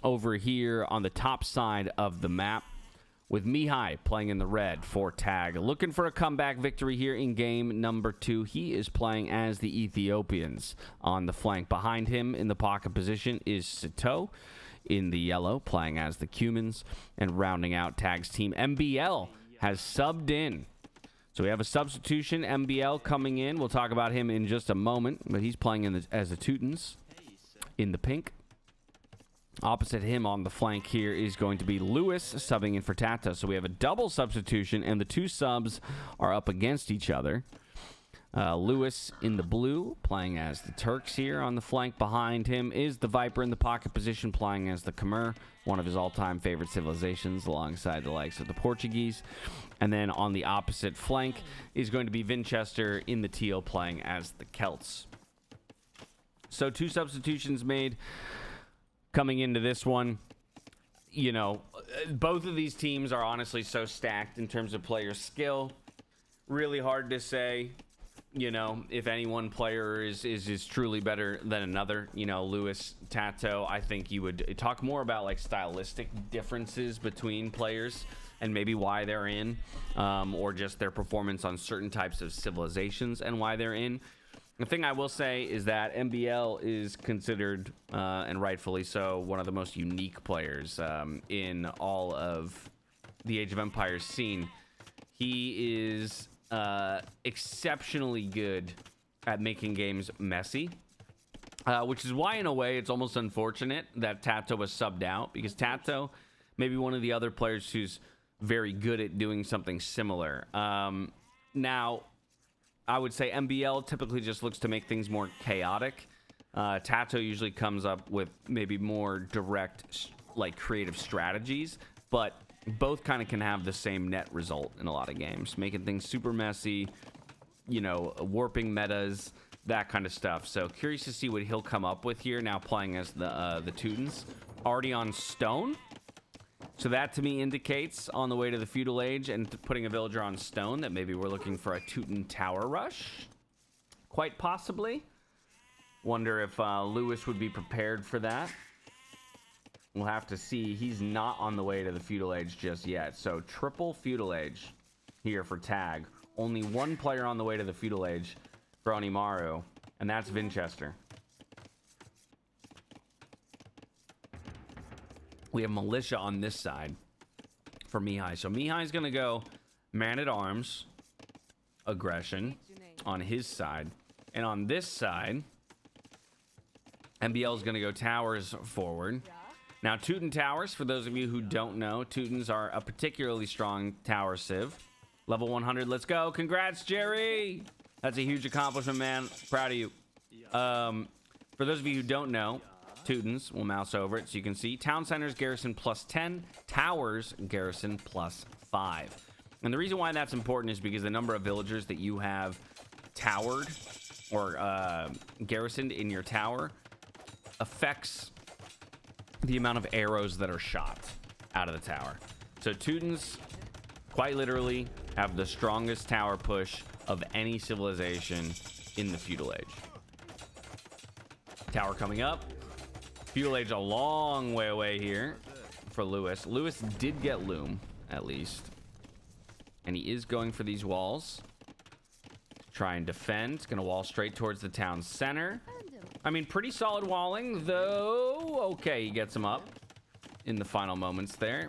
over here on the top side of the map. with Mihai playing in the red for Tag. Looking for a comeback victory here in game number 2. He is playing as the Ethiopians on the flank. Behind him in the pocket position is Sito in the yellow, playing as the Cumans. And rounding out Tag's team, MBL has subbed in. So we have a substitution, MBL coming in. We'll talk about him in just a moment, but he's playing as the Teutons in the pink. Opposite him on the flank here is going to be Lewis subbing in for Tata. So we have a double substitution, and the two subs are up against each other. Lewis in the blue, playing as the Turks here on the flank. Behind him is the Viper in the pocket position, playing as the Khmer, one of his all-time favorite civilizations, alongside the likes of the Portuguese. And then on the opposite flank is going to be Vinchester in the teal, playing as the Celts. So 2 substitutions made coming into this one. You know, both of these teams are honestly so stacked in terms of player skill. Really hard to say, you know, if any one player is truly better than another. You know, Lewis, Tato, I think you would talk more about like stylistic differences between players and maybe why they're in, or just their performance on certain types of civilizations and why they're in. The thing I will say is that MBL is considered, and rightfully so, one of the most unique players in all of the Age of Empires scene. He is exceptionally good at making games messy, which is why, in a way, it's almost unfortunate that Tato was subbed out, because Tato may be one of the other players who's very good at doing something similar. Now, I would say MBL typically just looks to make things more chaotic. Tato usually comes up with maybe more direct, like, creative strategies, but both kind of can have the same net result in a lot of games, making things super messy, you know, warping metas, that kind of stuff. So curious to see what he'll come up with here, now playing as the Teutons. Already on stone. So that to me indicates on the way to the feudal age and putting a villager on stone that maybe we're looking for a Teuton tower rush. Quite possibly. Wonder if Lewis would be prepared for that. We'll have to see. He's not on the way to the feudal age just yet. So triple feudal age here for Tag. Only one player on the way to the feudal age for Onimaru, and that's Vinchester. We have militia on this side for Mihai. So Mihai's going to go man-at-arms, aggression on his side. And on this side, MBL is going to go towers forward. Now, Teuton towers, for those of you who don't know, Teutons are a particularly strong tower civ. Level 100, let's go. Congrats, Jerry. That's a huge accomplishment, man. Proud of you. For those of you who don't know, Teutons, we'll mouse over it so you can see. Town centers garrison +10, towers garrison +5. And the reason why that's important is because the number of villagers that you have towered or garrisoned in your tower affects the amount of arrows that are shot out of the tower. So Teutons, quite literally, have the strongest tower push of any civilization in the feudal age. Tower coming up. Feudal age a long way away here for Lewis. Lewis did get loom, at least. And he is going for these walls. Try and defend. It's going to wall straight towards the town center. I mean, pretty solid walling, though. Okay, he gets him up in the final moments there.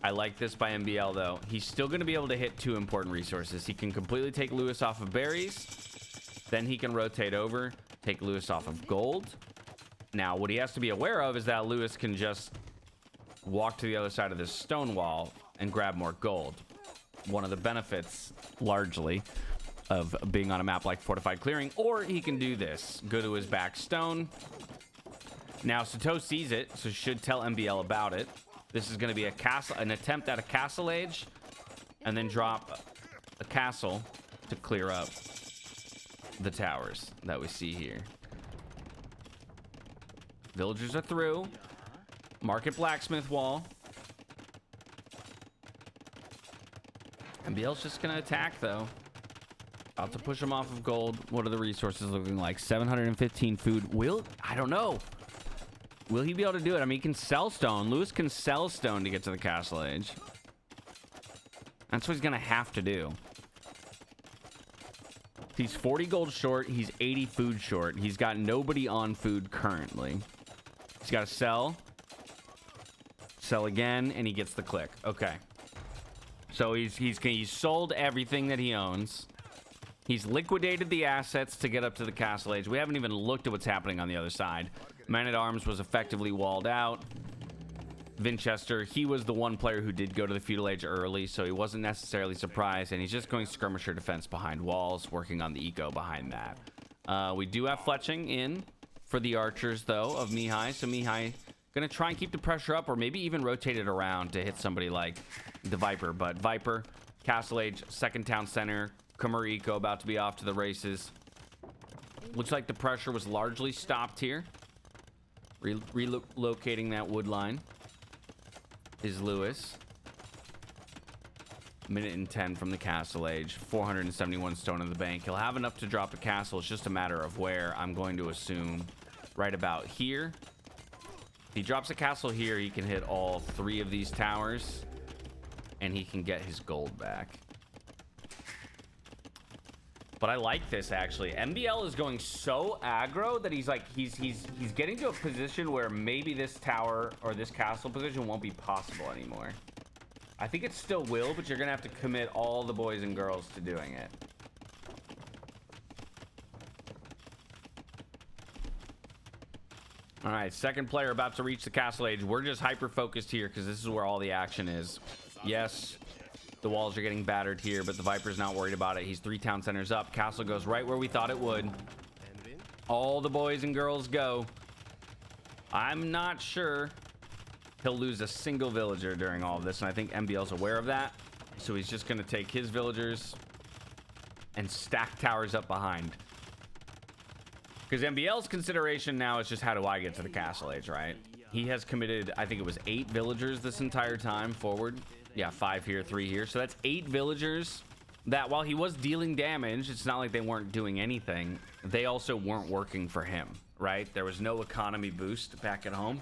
I like this by MBL, though. He's still going to be able to hit 2 important resources. He can completely take Lewis off of berries. Then he can rotate over, take Lewis off of gold. Now, what he has to be aware of is that Lewis can just walk to the other side of this stone wall and grab more gold. One of the benefits, largely, of being on a map like Fortified Clearing. Or he can do this. Go to his back stone. Now, Sato sees it, so should tell MBL about it. This is going to be an attempt at a castle age, and then drop a castle to clear up the towers that we see here. Villagers are through. Market blacksmith wall. MBL's just going to attack, though. About to push him off of gold. What are the resources looking like? 715 food. I don't know. Will he be able to do it? I mean, he can sell stone. Lewis can sell stone to get to the castle age. That's what he's going to have to do. He's 40 gold short. He's 80 food short. He's got nobody on food currently. He's got to sell. Sell again, and he gets the click. Okay. So he's sold everything that he owns. He's liquidated the assets to get up to the Castle Age. We haven't even looked at what's happening on the other side. Man-at-Arms was effectively walled out. Vinchester, he was the one player who did go to the Feudal Age early, so he wasn't necessarily surprised, and he's just going skirmisher defense behind walls, working on the eco behind that. We do have fletching in for the archers, though, of Mihai, so Mihai gonna try and keep the pressure up, or maybe even rotate it around to hit somebody like the Viper, but Viper, Castle Age, second town center, Khmer eco about to be off to the races. Looks like the pressure was largely stopped here. Relocating that wood line is Lewis. Minute and 10 from the Castle Age. 471 stone in the bank. He'll have enough to drop a castle. It's just a matter of where. I'm going to assume right about here. If he drops a castle here, he can hit all 3 of these towers, and he can get his gold back. But I like this, actually. MBL is going so aggro that he's getting to a position where maybe this tower or this castle position won't be possible anymore. I think it still will, but you're gonna have to commit all the boys and girls to doing it. All right, second player about to reach the Castle Age. We're just hyper focused here because this is where all the action is. Yes, the walls are getting battered here, but the Viper's not worried about it. He's 3 town centers up. Castle goes right where we thought it would. All the boys and girls go. I'm not sure he'll lose a single villager during all of this, and I think MBL's aware of that. So he's just going to take his villagers and stack towers up behind. Because MBL's consideration now is just, how do I get to the Castle Age, right? He has committed, I think it was 8 villagers this entire time forward. Yeah, 5 here, 3 here. So that's 8 villagers that, while he was dealing damage, it's not like they weren't doing anything. They also weren't working for him, right? There was no economy boost back at home.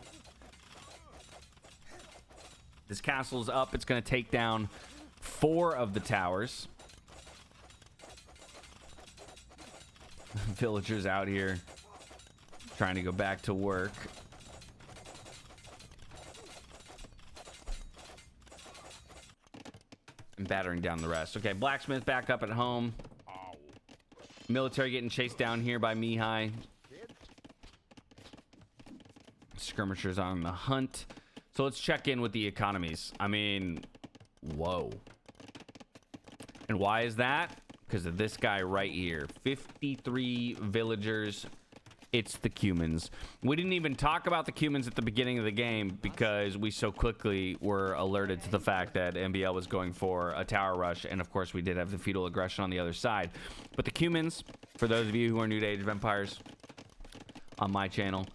This castle's up. It's going to take down 4 of the towers. Villagers out here trying to go back to work. And battering down the rest. Okay, blacksmith back up at home. Military getting chased down here by Mihai. Skirmishers on the hunt. So let's check in with the economies. I mean, whoa. And why is that? Because of this guy right here. 53 villagers. It's the Cumans. We didn't even talk about the Cumans at the beginning of the game because we so quickly were alerted to the fact that MBL was going for a tower rush. And of course, we did have the feudal aggression on the other side. But the Cumans, for those of you who are new to Age of Empires on my channel,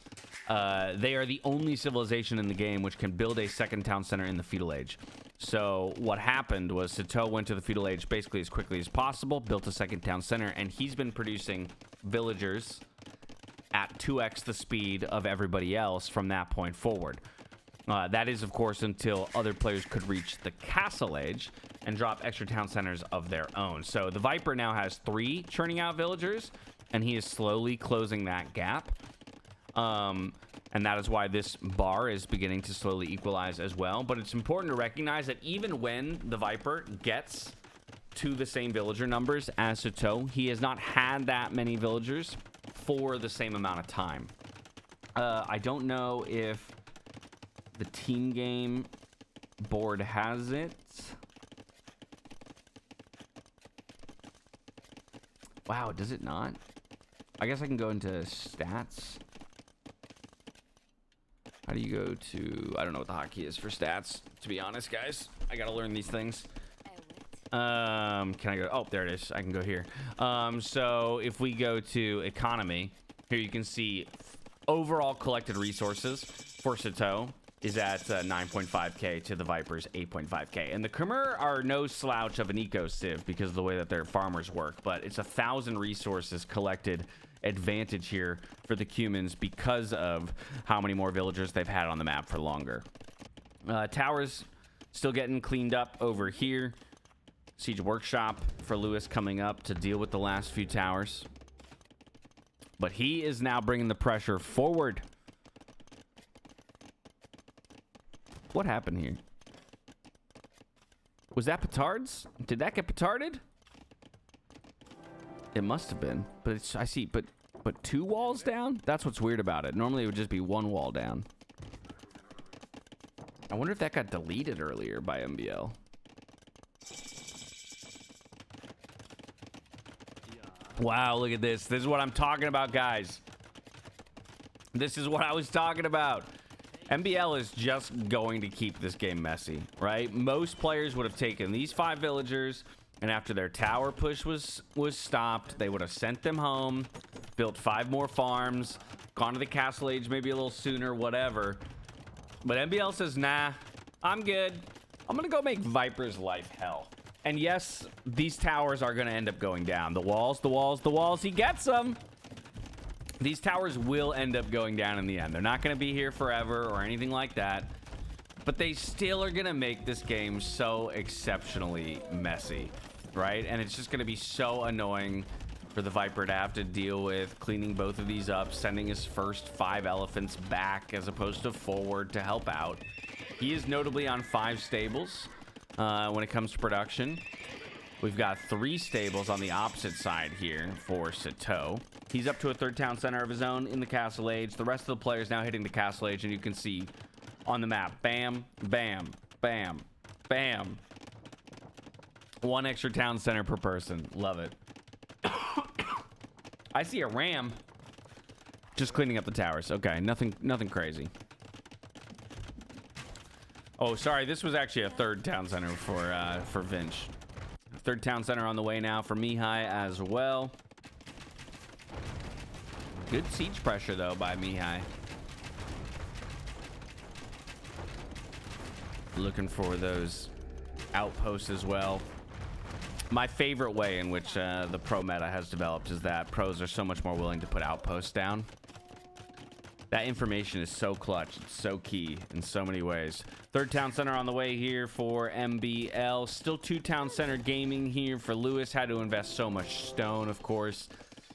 they are the only civilization in the game which can build a second town center in the feudal age. So what happened was Sito went to the feudal age basically as quickly as possible, built a second town center, and he's been producing villagers at 2x the speed of everybody else from that point forward. That is, of course, until other players could reach the Castle Age and drop extra town centers of their own. So the Viper now has 3 churning out villagers, and he is slowly closing that gap. And that is why this bar is beginning to slowly equalize as well. But it's important to recognize that even when the Viper gets to the same villager numbers as Sito, he has not had that many villagers for the same amount of time. I don't know if the team game board has it. Wow, does it not? I guess I can go into stats. How do you go to... I don't know what the hotkey is for stats, to be honest, guys. I gotta learn these things. Can I go... Oh, there it is. I can go here. So if we go to economy, here you can see overall collected resources for Sito is at 9.5k to the Viper's 8.5k. And the Khmer are no slouch of an eco civ because of the way that their farmers work, but it's 1,000 resources collected advantage here for the Cumans because of how many more villagers they've had on the map for longer. Towers still getting cleaned up over here. Siege Workshop for Lewis coming up to deal with the last few towers. But he is now bringing the pressure forward. What happened here? Was that petards? Did that get petarded? It must have been. But it's, I see, but 2 walls down? That's what's weird about it. Normally it would just be 1 wall down. I wonder if that got deleted earlier by MBL. Wow, look at this. This is what I'm talking about, guys. This is what I was talking about. MBL is just going to keep this game messy, right? Most players would have taken these 5 villagers, and after their tower push was stopped, they would have sent them home, built 5 more farms, gone to the castle age maybe a little sooner, whatever. But MBL says, nah, I'm good. I'm going to go make Viper's life hell. And yes, these towers are going to end up going down. The walls, the walls, the walls. He gets them. These towers will end up going down in the end. They're not going to be here forever or anything like that. But they still are going to make this game so exceptionally messy, right? And it's just going to be so annoying for the Viper to have to deal with cleaning both of these up, sending his first 5 elephants back as opposed to forward to help out. He is notably on 5 stables when it comes to production. We've got 3 stables on the opposite side here for Sito. He's up to a 3rd town center of his own in the castle age. The rest of the players now hitting the castle age, and you can see on the map, bam, bam, bam, bam. 1 extra town center per person. Love it. I see a ram. Just cleaning up the towers. Okay, nothing crazy. Oh, sorry. This was actually a 3rd town center for Vinch. 3rd town center on the way now for Mihai as well. Good siege pressure though by Mihai. Looking for those outposts as well. My favorite way in which the pro meta has developed is that pros are so much more willing to put outposts down. That information is so clutch. It's so key in so many ways. 3rd town center on the way here for MBL. Still 2 town center gaming here for Lewis. Had to invest so much stone, of course,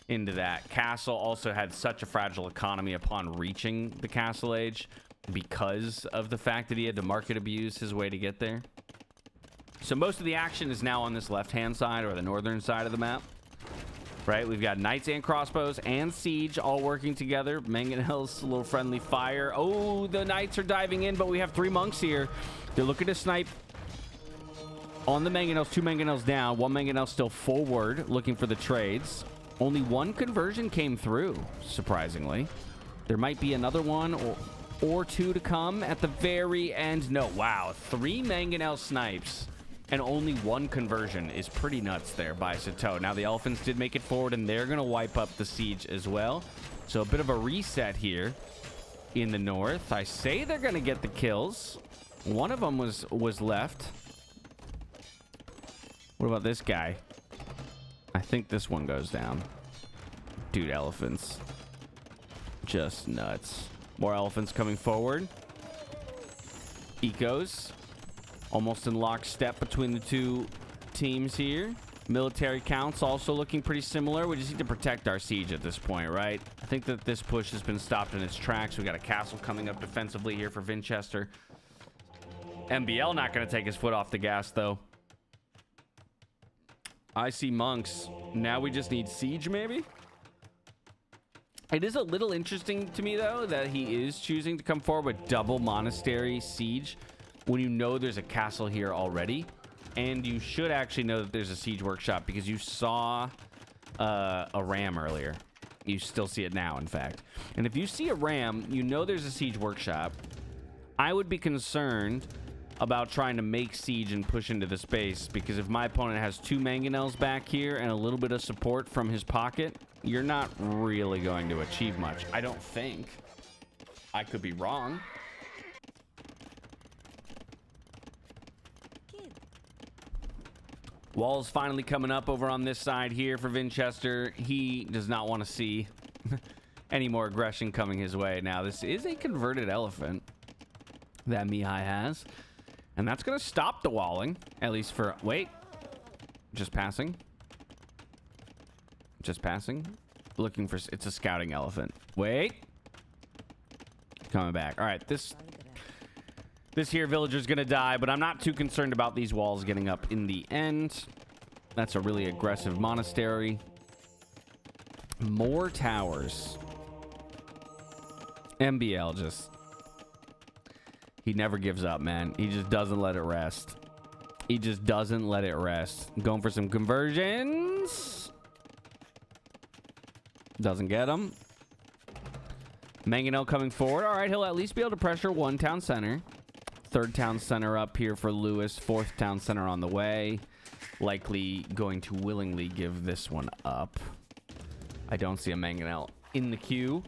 into that. Castle also had such a fragile economy upon reaching the castle age because of the fact that he had to market abuse his way to get there. So most of the action is now on this left-hand side or the northern side of the map. Right, we've got knights and crossbows and siege all working together. Mangonel's a little friendly fire. Oh, the knights are diving in, but we have 3 monks here. They're looking to snipe on the mangonels. 2 mangonels down. 1 mangonel still forward, looking for the trades. Only 1 conversion came through, surprisingly. There might be another one or 2 to come at the very end. No, wow, 3 mangonel snipes. And only 1 conversion is pretty nuts there by Sito. Now, the elephants did make it forward, and they're going to wipe up the siege as well. So, a bit of a reset here in the north. I say they're going to get the kills. One of them was left. What about this guy? I think this one goes down. Dude, elephants. Just nuts. More elephants coming forward. Ecos. Almost in lockstep between the 2 teams here. Military counts also looking pretty similar. We just need to protect our siege at this point, right? I think that this push has been stopped in its tracks. We got a castle coming up defensively here for Vinchester. MBL not going to take his foot off the gas, though. I see monks. Now we just need siege, maybe? It is a little interesting to me, though, that he is choosing to come forward with double monastery siege when you know there's a castle here already. And you should actually know that there's a siege workshop because you saw a ram earlier. You still see it now, in fact. And if you see a ram, you know there's a siege workshop. I would be concerned about trying to make siege and push into the space, because if my opponent has 2 mangonels back here and a little bit of support from his pocket, you're not really going to achieve much. I don't think. I could be wrong. Wall's finally coming up over on this side here for Vinchester. He does not want to see any more aggression coming his way. Now, this is a converted elephant that Mihai has. And that's going to stop the walling, at least for... Wait. Just passing. Just passing. Looking for... It's a scouting elephant. Wait. Coming back. All right, this here villager's gonna die, but I'm not too concerned about these walls getting up in the end. That's a really aggressive monastery. More towers. MBL just... He never gives up, man. He just doesn't let it rest. He just doesn't let it rest. Going for some conversions. Doesn't get them. Mangonel coming forward. All right, he'll at least be able to pressure one town center. Third town center up here for Lewis. Fourth town center on the way. Likely going to willingly give this one up. I don't see a Mangonel in the queue.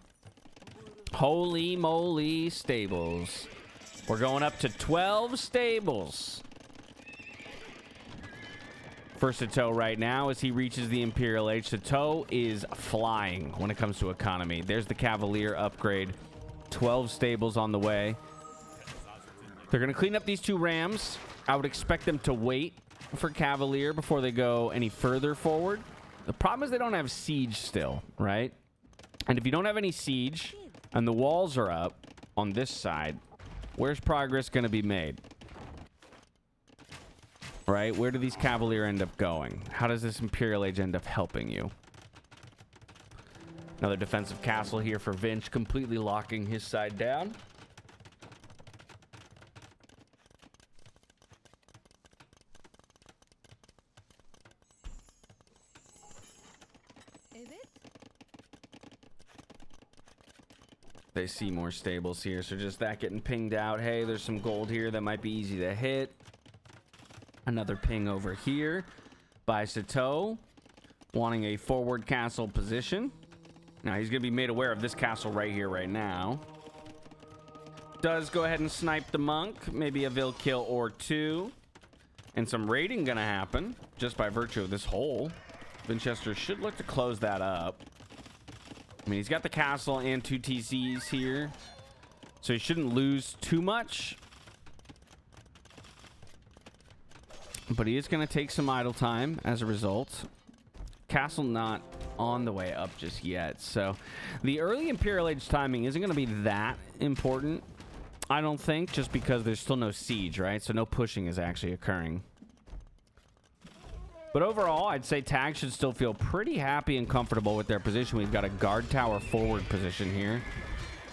Holy moly, stables. We're going up to 12 stables for Sato right now as he reaches the Imperial Age. Sato is flying when it comes to economy. There's the Cavalier upgrade. 12 stables on the way. They're going to clean up these 2 rams. I would expect them to wait for Cavalier before they go any further forward. The problem is they don't have siege still, right? And if you don't have any siege and the walls are up on this side, where's progress going to be made? Right? Where do these Cavalier end up going? How does this Imperial Age end up helping you? Another defensive castle here for Vinch, completely locking his side down. They see more stables here, so just that getting pinged out. Hey, there's some gold here that might be easy to hit. Another ping over here by Sato, wanting a forward castle position. Now he's going to be made aware of this castle right here, right now. Does go ahead and snipe the monk, maybe a Vil kill or 2. And some raiding going to happen just by virtue of this hole. Winchester should look to close that up. I mean, he's got the castle and 2 TCs here, so he shouldn't lose too much. But he is going to take some idle time as a result. Castle not on the way up just yet. So the early Imperial Age timing isn't going to be that important, I don't think, just because there's still no siege, right? So no pushing is actually occurring. But overall, I'd say Tag should still feel pretty happy and comfortable with their position. We've got a guard tower forward position here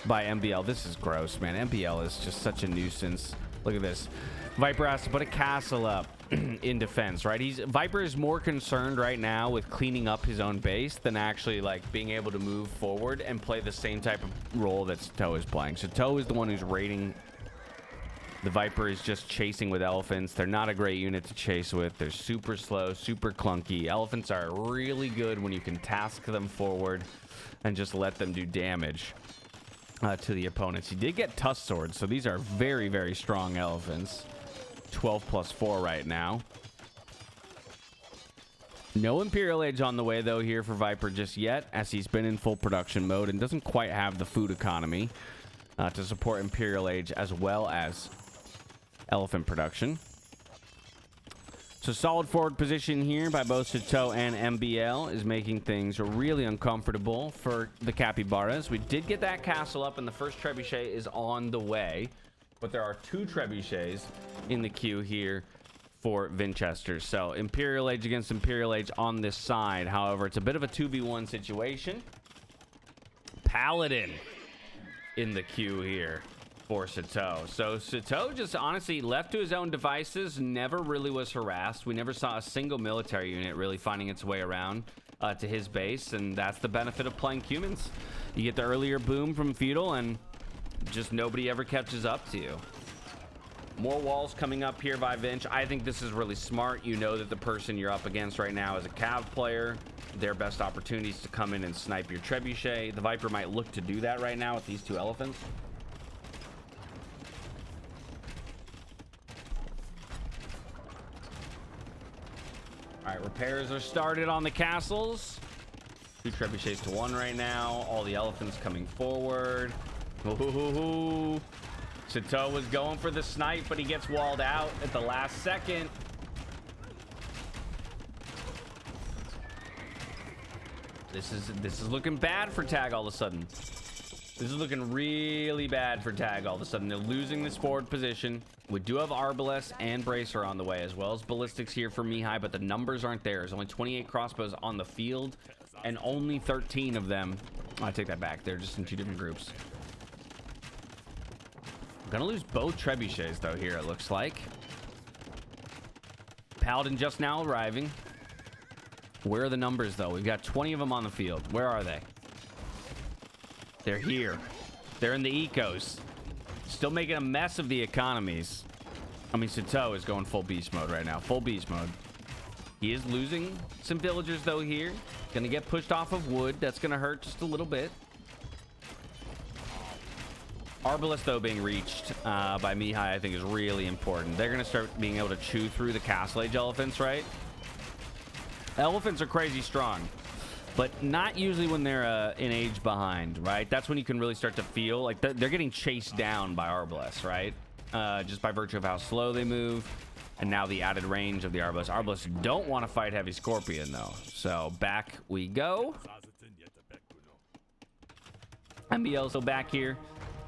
by MBL. This is gross, man. MBL is just such a nuisance. Look at this. Viper has to put a castle up in defense, right? Viper is more concerned right now with cleaning up his own base than actually like being able to move forward and play the same type of role that Sato is playing. Sato is the one who's raiding. The Viper is just chasing with elephants. They're not a great unit to chase with. They're super slow, super clunky. Elephants are really good when you can task them forward and just let them do damage to the opponents. He did get tusk swords, so these are very, very strong elephants. 12+4 right now. No Imperial Age on the way, though, here for Viper just yet, as he's been in full production mode and doesn't quite have the food economy to support Imperial Age as well as elephant production. So solid forward position here by both Sato and MBL is making things really uncomfortable for the Capybaras. We did get that castle up, and the first trebuchet is on the way, but there are 2 trebuchets in the queue here for Winchester. So Imperial Age against Imperial Age on this side. However, it's a bit of a 2v1 situation. Paladin in the queue here for Sato. So Sato just honestly left to his own devices, never really was harassed. We never saw a single military unit really finding its way around to his base, and that's the benefit of playing humans. You get the earlier boom from Feudal, and just nobody ever catches up to you. More walls coming up here by Vinch. I think this is really smart. You know that the person you're up against right now is a Cav player. Their best opportunities to come in and snipe your trebuchet. The Viper might look to do that right now with these 2 elephants. All right, repairs are started on the castles. 2 trebuchets to 1 right now. All the elephants coming forward. Ooh. Sato was going for the snipe, but he gets walled out at the last second. This is looking bad for Tag all of a sudden. This is looking really bad for Tag all of a sudden. They're losing this forward position. We do have Arbalest and Bracer on the way, as well as Ballistics here for Mihai, but the numbers aren't there. There's only 28 crossbows on the field, and only 13 of them. I take that back. They're just in 2 different groups. I'm gonna lose both trebuchets, though, here, it looks like. Paladin just now arriving. Where are the numbers, though? We've got 20 of them on the field. Where are they? They're here. They're in the ecos. Still making a mess of the economies. I mean, Sato is going full beast mode right now. Full beast mode. He is losing some villagers, though, here. Gonna get pushed off of wood. That's gonna hurt just a little bit. Arbalest, though, being reached by Mihai, I think, is really important. They're gonna start being able to chew through the Castle Age elephants, right? Elephants are crazy strong, but not usually when they're an age behind, right? That's when you can really start to feel like they're getting chased down by Arbalest, right? Just by virtue of how slow they move, and now the added range of the Arbalest. Arbalest don't want to fight Heavy Scorpion, though. So back we go. MBL still back here,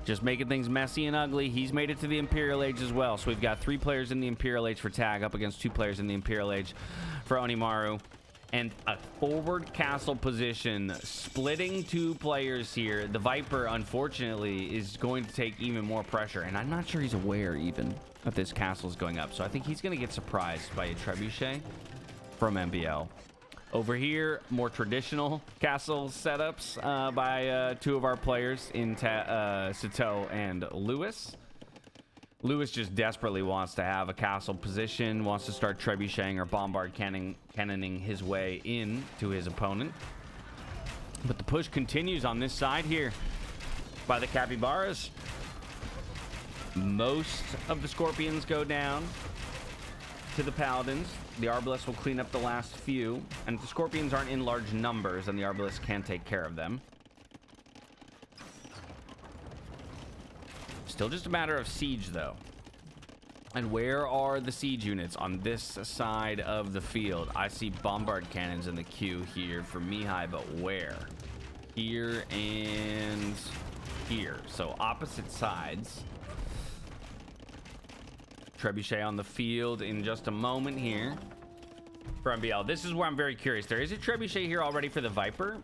just making things messy and ugly. He's made it to the Imperial Age as well. So we've got 3 players in the Imperial Age for Tag up against 2 players in the Imperial Age for Onimaru. And a forward castle position, splitting 2 players here. The Viper, unfortunately, is going to take even more pressure. And I'm not sure he's aware even that this castle is going up. So I think he's going to get surprised by a trebuchet from MBL. Over here, more traditional castle setups by 2 of our players in Sato and Lewis. Lewis just desperately wants to have a castle position, wants to start trebucheting or bombard cannoning his way in to his opponent. But the push continues on this side here by the capybaras. Most of the scorpions go down to the paladins. The Arbalest will clean up the last few. And if the scorpions aren't in large numbers, then the Arbalest can take care of them. Still just a matter of siege, though. And where are the siege units on this side of the field? I see bombard cannons in the queue here for Mihai, but where? Here and here. So opposite sides. Trebuchet on the field in just a moment here for MBL. This is where I'm very curious. There is a Trebuchet here already for the Viper,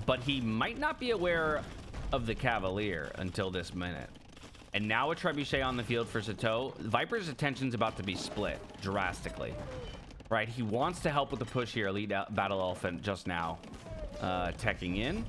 but he might not be aware of the Cavalier until this minute. And now a Trebuchet on the field for Sato. Viper's attention's about to be split drastically. Right, he wants to help with the push here. Elite Battle Elephant just now teching in.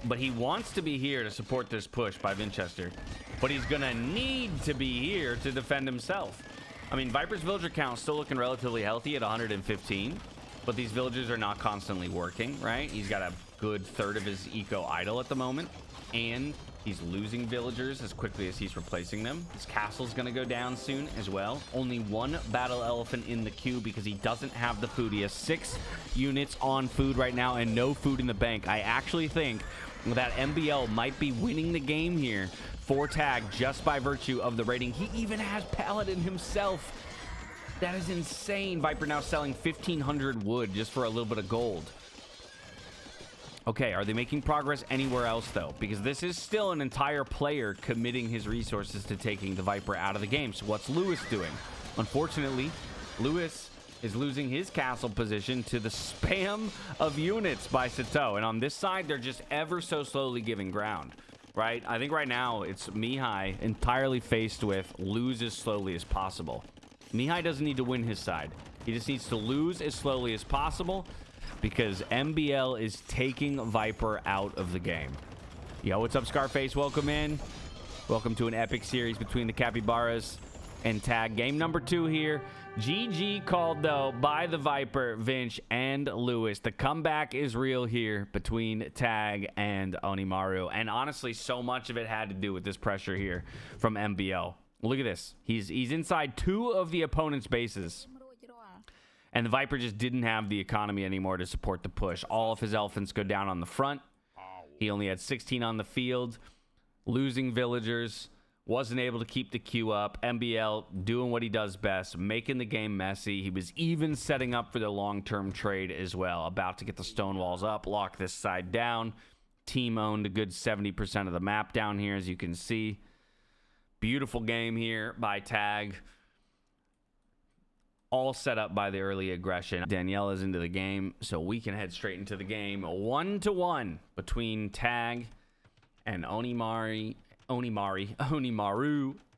But he wants to be here to support this push by Winchester. But he's gonna need to be here to defend himself. I mean, Viper's villager count still looking relatively healthy at 115. But these villagers are not constantly working, right? He's got a good third of his eco idle at the moment. And he's losing villagers as quickly as he's replacing them. His castle's gonna go down soon as well. Only 1 battle elephant in the queue because he doesn't have the food. He has 6 units on food right now and no food in the bank. I actually think that MBL might be winning the game here for Tag just by virtue of the rating. He even has Paladin himself. That is insane. Viper now selling 1,500 wood just for a little bit of gold. Okay, are they making progress anywhere else, though? Because this is still an entire player committing his resources to taking the Viper out of the game. So what's Lewis doing? Unfortunately, Lewis is losing his castle position to the spam of units by Sato. And on this side, they're just ever so slowly giving ground, right? I think right now it's Mihai entirely faced with lose as slowly as possible. Mihai doesn't need to win his side. He just needs to lose as slowly as possible, because MBL is taking Viper out of the game. Yo, what's up, Scarface? Welcome in. Welcome to an epic series between the Capybaras and Tag. Game number 2 here. GG called, though, by the Viper, Vinch, and Lewis. The comeback is real here between Tag and Onimaru. And honestly, so much of it had to do with this pressure here from MBL. Look at this. He's inside 2 of the opponent's bases. And the Viper just didn't have the economy anymore to support the push. All of his elephants go down on the front. He only had 16 on the field, losing villagers. wasn't able to keep the queue up. MBL doing what he does best, making the game messy. He was even setting up for the long-term trade as well, about to get the stone walls up, lock this side down. Team owned a good 70% of the map down here, as you can see. Beautiful game here by Tag. All set up by the early aggression. Daniela's into the game, so we can head straight into the game. 1-1 between Tag and Onimaru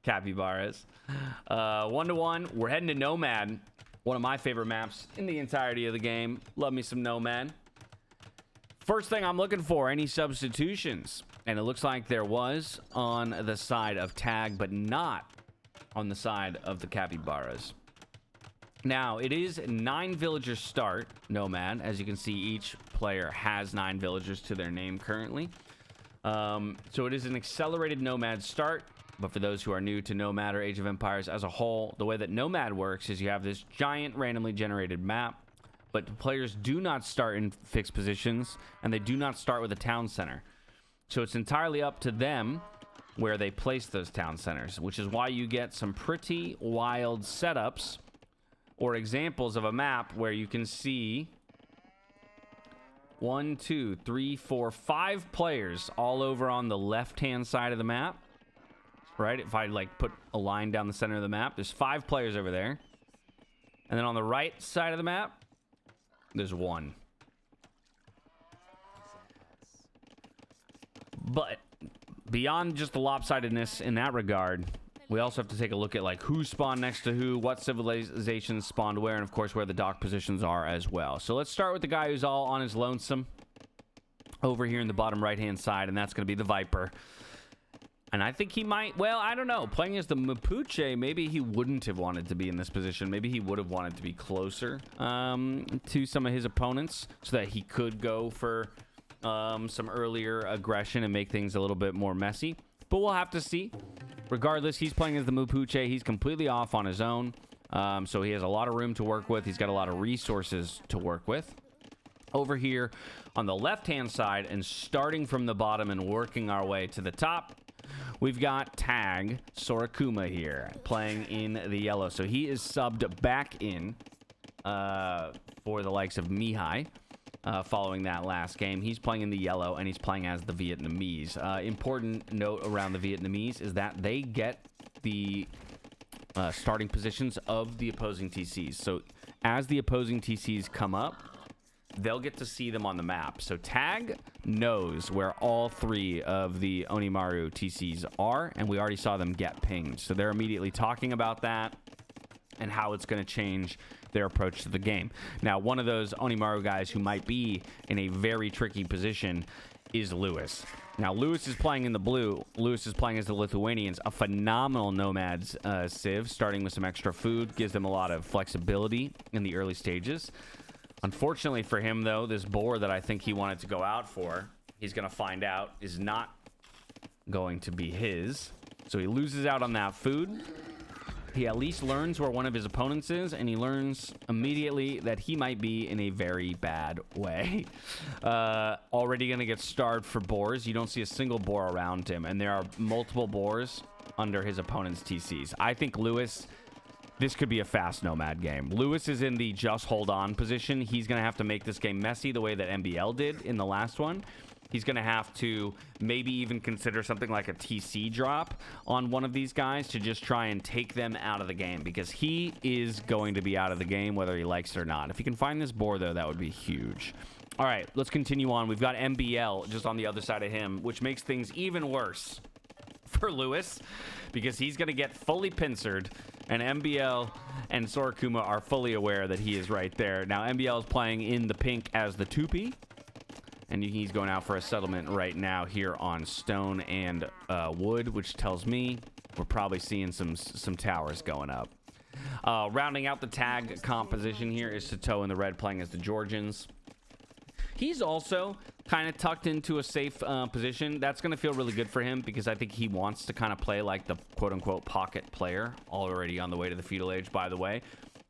Capybaras. 1-1. We're heading to Nomad, one of my favorite maps in the entirety of the game. Love me some Nomad. First thing I'm looking for, any substitutions. And it looks like there was on the side of Tag, but not on the side of the Capybaras. Now, it is 9 villagers start, Nomad. As you can see, each player has 9 villagers to their name currently. So it is an accelerated Nomad start. But for those who are new to Nomad or Age of Empires as a whole, the way that Nomad works is you have this giant randomly generated map, but the players do not start in fixed positions, and they do not start with a town center. So it's entirely up to them where they place those town centers, which is why you get some pretty wild setups or examples of a map where you can see 1, 2, 3, 4, 5 players all over on the left-hand side of the map. Right? If I like put a line down the center of the map, there's 5 players over there. And then on the right side of the map, there's 1. But beyond just the lopsidedness in that regard, we also have to take a look at like who spawned next to who, what civilizations spawned where, and of course where the dock positions are as well. So let's start with the guy who's all on his lonesome over here in the bottom right-hand side, and that's going to be the Viper. And I think he might, well, I don't know. Playing as the Mapuche, maybe he wouldn't have wanted to be in this position. Maybe he would have wanted to be closer to some of his opponents so that he could go for some earlier aggression and make things a little bit more messy. But we'll have to see. Regardless, he's playing as the Mapuche. He's completely off on his own. So he has a lot of room to work with. He's got a lot of resources to work with. Over here on the left-hand side and starting from the bottom and working our way to the top, we've got Tag Sorakuma here playing in the yellow. So he is subbed back in for the likes of Mihai following that last game. He's playing in the yellow, and he's playing as the Vietnamese. Important note around the Vietnamese is that they get the starting positions of the opposing TCs. So as the opposing TCs come up, they'll get to see them on the map. So Tag knows where all 3 of the Onimaru TCs are, and we already saw them get pinged. So they're immediately talking about that and how it's going to change their approach to the game. Now, one of those Onimaru guys who might be in a very tricky position is Lewis. Now, Lewis is playing in the blue. Lewis is playing as the Lithuanians, a phenomenal Nomads civ, starting with some extra food, gives them a lot of flexibility in the early stages. Unfortunately for him, though, this boar that I think he wanted to go out for, he's going to find out is not going to be his. So he loses out on that food. He at least learns where one of his opponents is, and he learns immediately that he might be in a very bad way. Already going to get starved for boars. You don't see a single boar around him, and there are multiple boars under his opponent's TCs. I think Lewis... this could be a fast Nomad game. Lewis is in the just hold on position. He's going to have to make this game messy the way that MBL did in the last one. He's going to have to maybe even consider something like a TC drop on one of these guys to just try and take them out of the game, because he is going to be out of the game whether he likes it or not. If he can find this boar, though, that would be huge. All right, let's continue on. We've got MBL just on the other side of him, which makes things even worse for Lewis, because he's going to get fully pincered, and MBL and Sorakuma are fully aware that he is right there. Now, MBL is playing in the pink as the Tupi, and he's going out for a settlement right now here on stone and wood, which tells me we're probably seeing some towers going up. Rounding out the Tag composition here is Sato in the red playing as the Georgians. He's also kind of tucked into a safe position. That's going to feel really good for him, because I think he wants to kind of play like the quote-unquote pocket player, already on the way to the feudal age, by the way.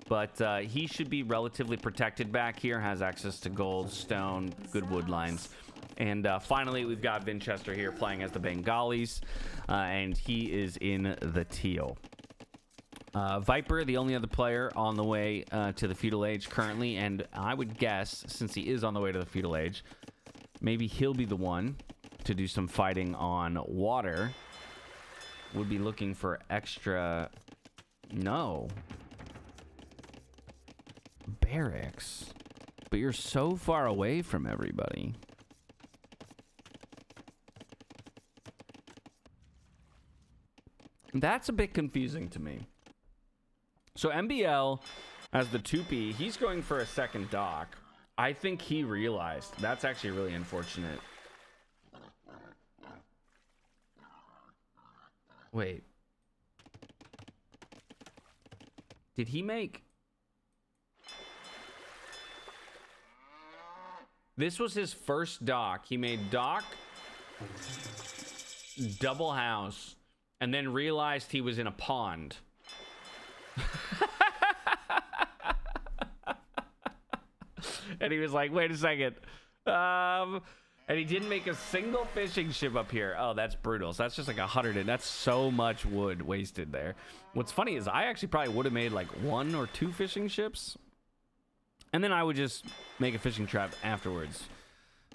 But he should be relatively protected back here, has access to gold, stone, good wood lines. And finally, we've got Vinchester here playing as the Bengalis, and he is in the teal. Viper, the only other player on the way to the feudal age currently, and I would guess, since he is on the way to the feudal age, maybe he'll be the one to do some fighting on water. Would be looking for extra... No. Barracks. But you're so far away from everybody. That's a bit confusing to me. So MBL, as the 2P, he's going for a second dock. I think he realized. That's actually really unfortunate. Wait. Did he make... This was his first dock. He made dock, double house, and then realized he was in a pond. And he was like, wait a second. And he didn't make a single fishing ship up here. Oh, that's brutal. So that's just like 100, and that's so much wood wasted there. What's funny is I actually probably would have made like 1 or 2 fishing ships, and then I would just make a fishing trap afterwards.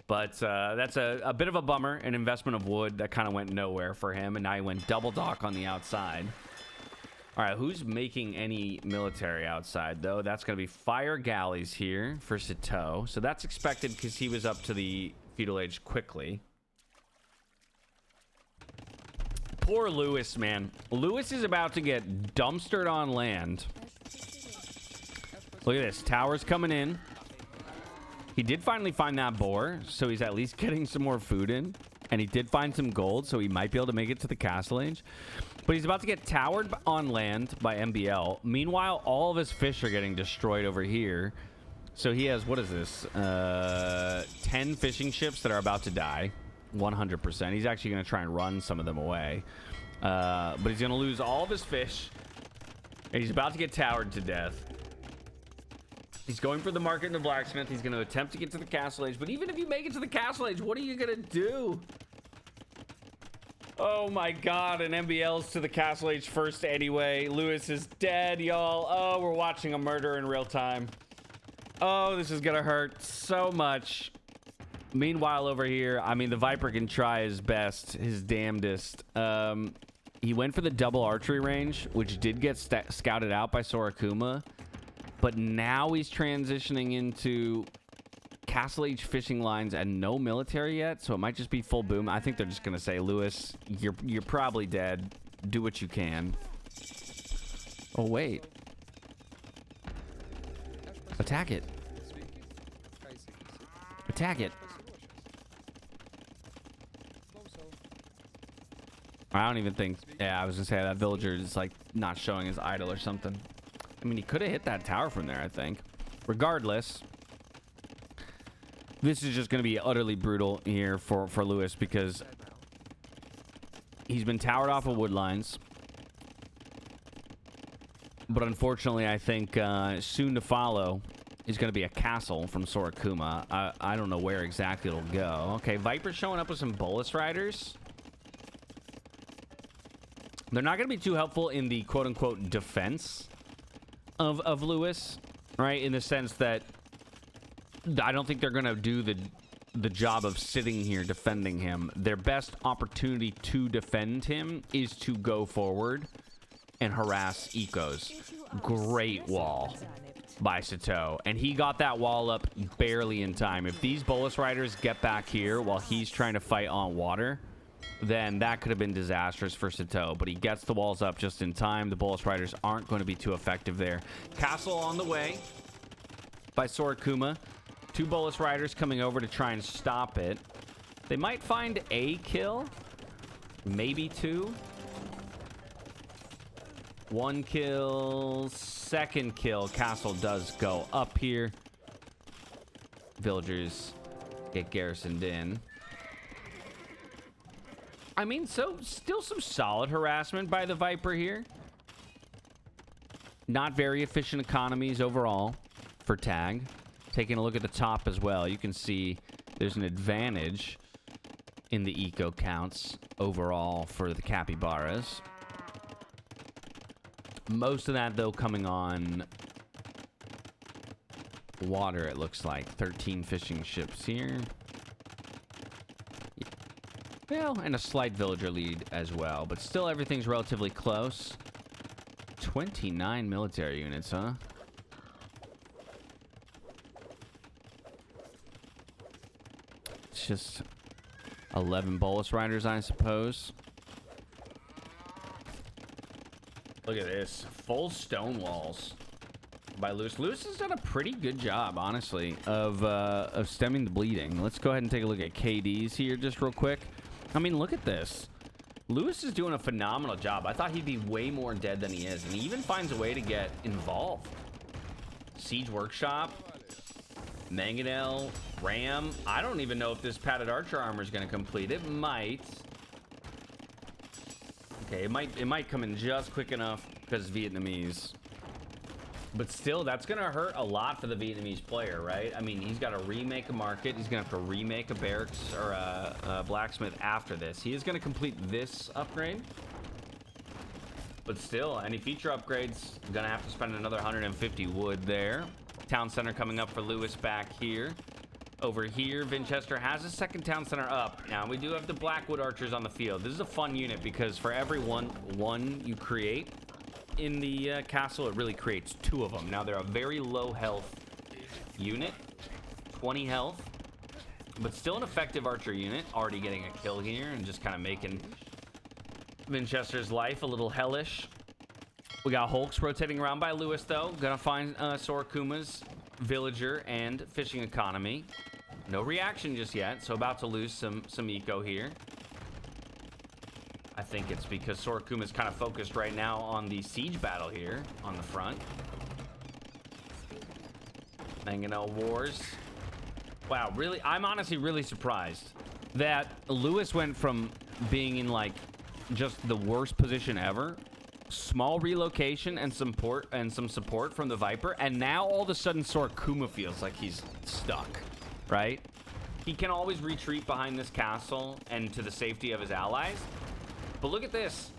But that's a bit of a bummer, an investment of wood that kind of went nowhere for him, and now he went double dock on the outside. All right, who's making any military outside, though? That's going to be fire galleys here for Sito. So that's expected because he was up to the feudal age quickly. Poor Lewis, man. Lewis is about to get dumpstered on land. Look at this. Tower's coming in. He did finally find that boar, so he's at least getting some more food in. And he did find some gold, so he might be able to make it to the castle age. But he's about to get towered on land by MBL. Meanwhile, all of his fish are getting destroyed over here. So he has, what is this? 10 fishing ships that are about to die. 100%. He's actually going to try and run some of them away. But he's going to lose all of his fish. And he's about to get towered to death. He's going for the market and the blacksmith. He's going to attempt to get to the castle age. But even if you make it to the castle age, what are you going to do? Oh my god, and MBL's to the castle age first anyway. Lewis is dead, y'all. Oh, we're watching a murder in real time. Oh, this is gonna hurt so much. Meanwhile, over here, I mean, the Viper can try his best, his damnedest. He went for the double archery range, which did get scouted out by Sorakuma. But now he's transitioning into castle age fishing lines and no military yet, so it might just be full boom. I think they're just gonna say, Lewis, you're probably dead. Do what you can. Oh wait. Attack it. Attack it. I don't even think... Yeah, I was gonna say that villager is like not showing his idol or something. I mean, he could have hit that tower from there, I think. Regardless, this is just going to be utterly brutal here for Lewis because he's been towered off of wood lines. But unfortunately, I think soon to follow is going to be a castle from Sorakuma. I don't know where exactly it'll go. Okay, Viper's showing up with some Bolus Riders. They're not going to be too helpful in the quote-unquote defense of Lewis, right? In the sense that I don't think they're going to do the job of sitting here defending him. Their best opportunity to defend him is to go forward and harass Ecos. Great wall by Sito. And he got that wall up barely in time. If these Bolus Riders get back here while he's trying to fight on water, then that could have been disastrous for Sito. But he gets the walls up just in time. The Bolus Riders aren't going to be too effective there. Castle on the way by Sorakuma. 2 Bolus Riders coming over to try and stop it. They might find a kill. Maybe 2. 1 kill. 2nd kill. Castle does go up here. Villagers get garrisoned in. I mean, so still some solid harassment by the Viper here. Not very efficient economies overall for Tag. Taking a look at the top as well, you can see there's an advantage in the eco counts overall for the capybaras. Most of that, though, coming on water, it looks like. 13 fishing ships here. Well, and a slight villager lead as well, but still everything's relatively close. 29 military units, huh? It's just 11 bolus riders, I suppose. Look at this. Full stone walls by Lewis. Lewis has done a pretty good job, honestly, of stemming the bleeding. Let's go ahead and take a look at KDs here just real quick. I mean, look at this. Lewis is doing a phenomenal job. I thought he'd be way more dead than he is, and he even finds a way to get involved. Siege Workshop, Mangonel, Ram. I don't even know if this padded archer armor is going to complete. It might. Okay, it might come in just quick enough because Vietnamese. But still, that's going to hurt a lot for the Vietnamese player, right? I mean, he's got to remake a market. He's going to have to remake a barracks or a blacksmith after this. He is going to complete this upgrade. But still, any feature upgrades, going to have to spend another 150 wood there. Town center coming up for Lewis back here. Over here, Vinchester has a second town center up. Now, we do have the Blackwood archers on the field. This is a fun unit because for every one you create in the castle, it really creates two of them. Now, they're a very low health unit, 20 health, but still an effective archer unit. Already getting a kill here and just kind of making Vinchester's life a little hellish. We got Hulks rotating around by Lewis, though. Gonna find Sorakuma's villager and fishing economy. No reaction just yet, so about to lose some eco here. I think it's because Sorakuma's kind of focused right now on the siege battle here on the front. Mangonel Wars. Wow, really, I'm honestly really surprised that Lewis went from being in like just the worst position ever, small relocation and some support from the Viper, and now all of a sudden Sorakuma feels like he's stuck, right? He can always retreat behind this castle and to the safety of his allies. But look at this.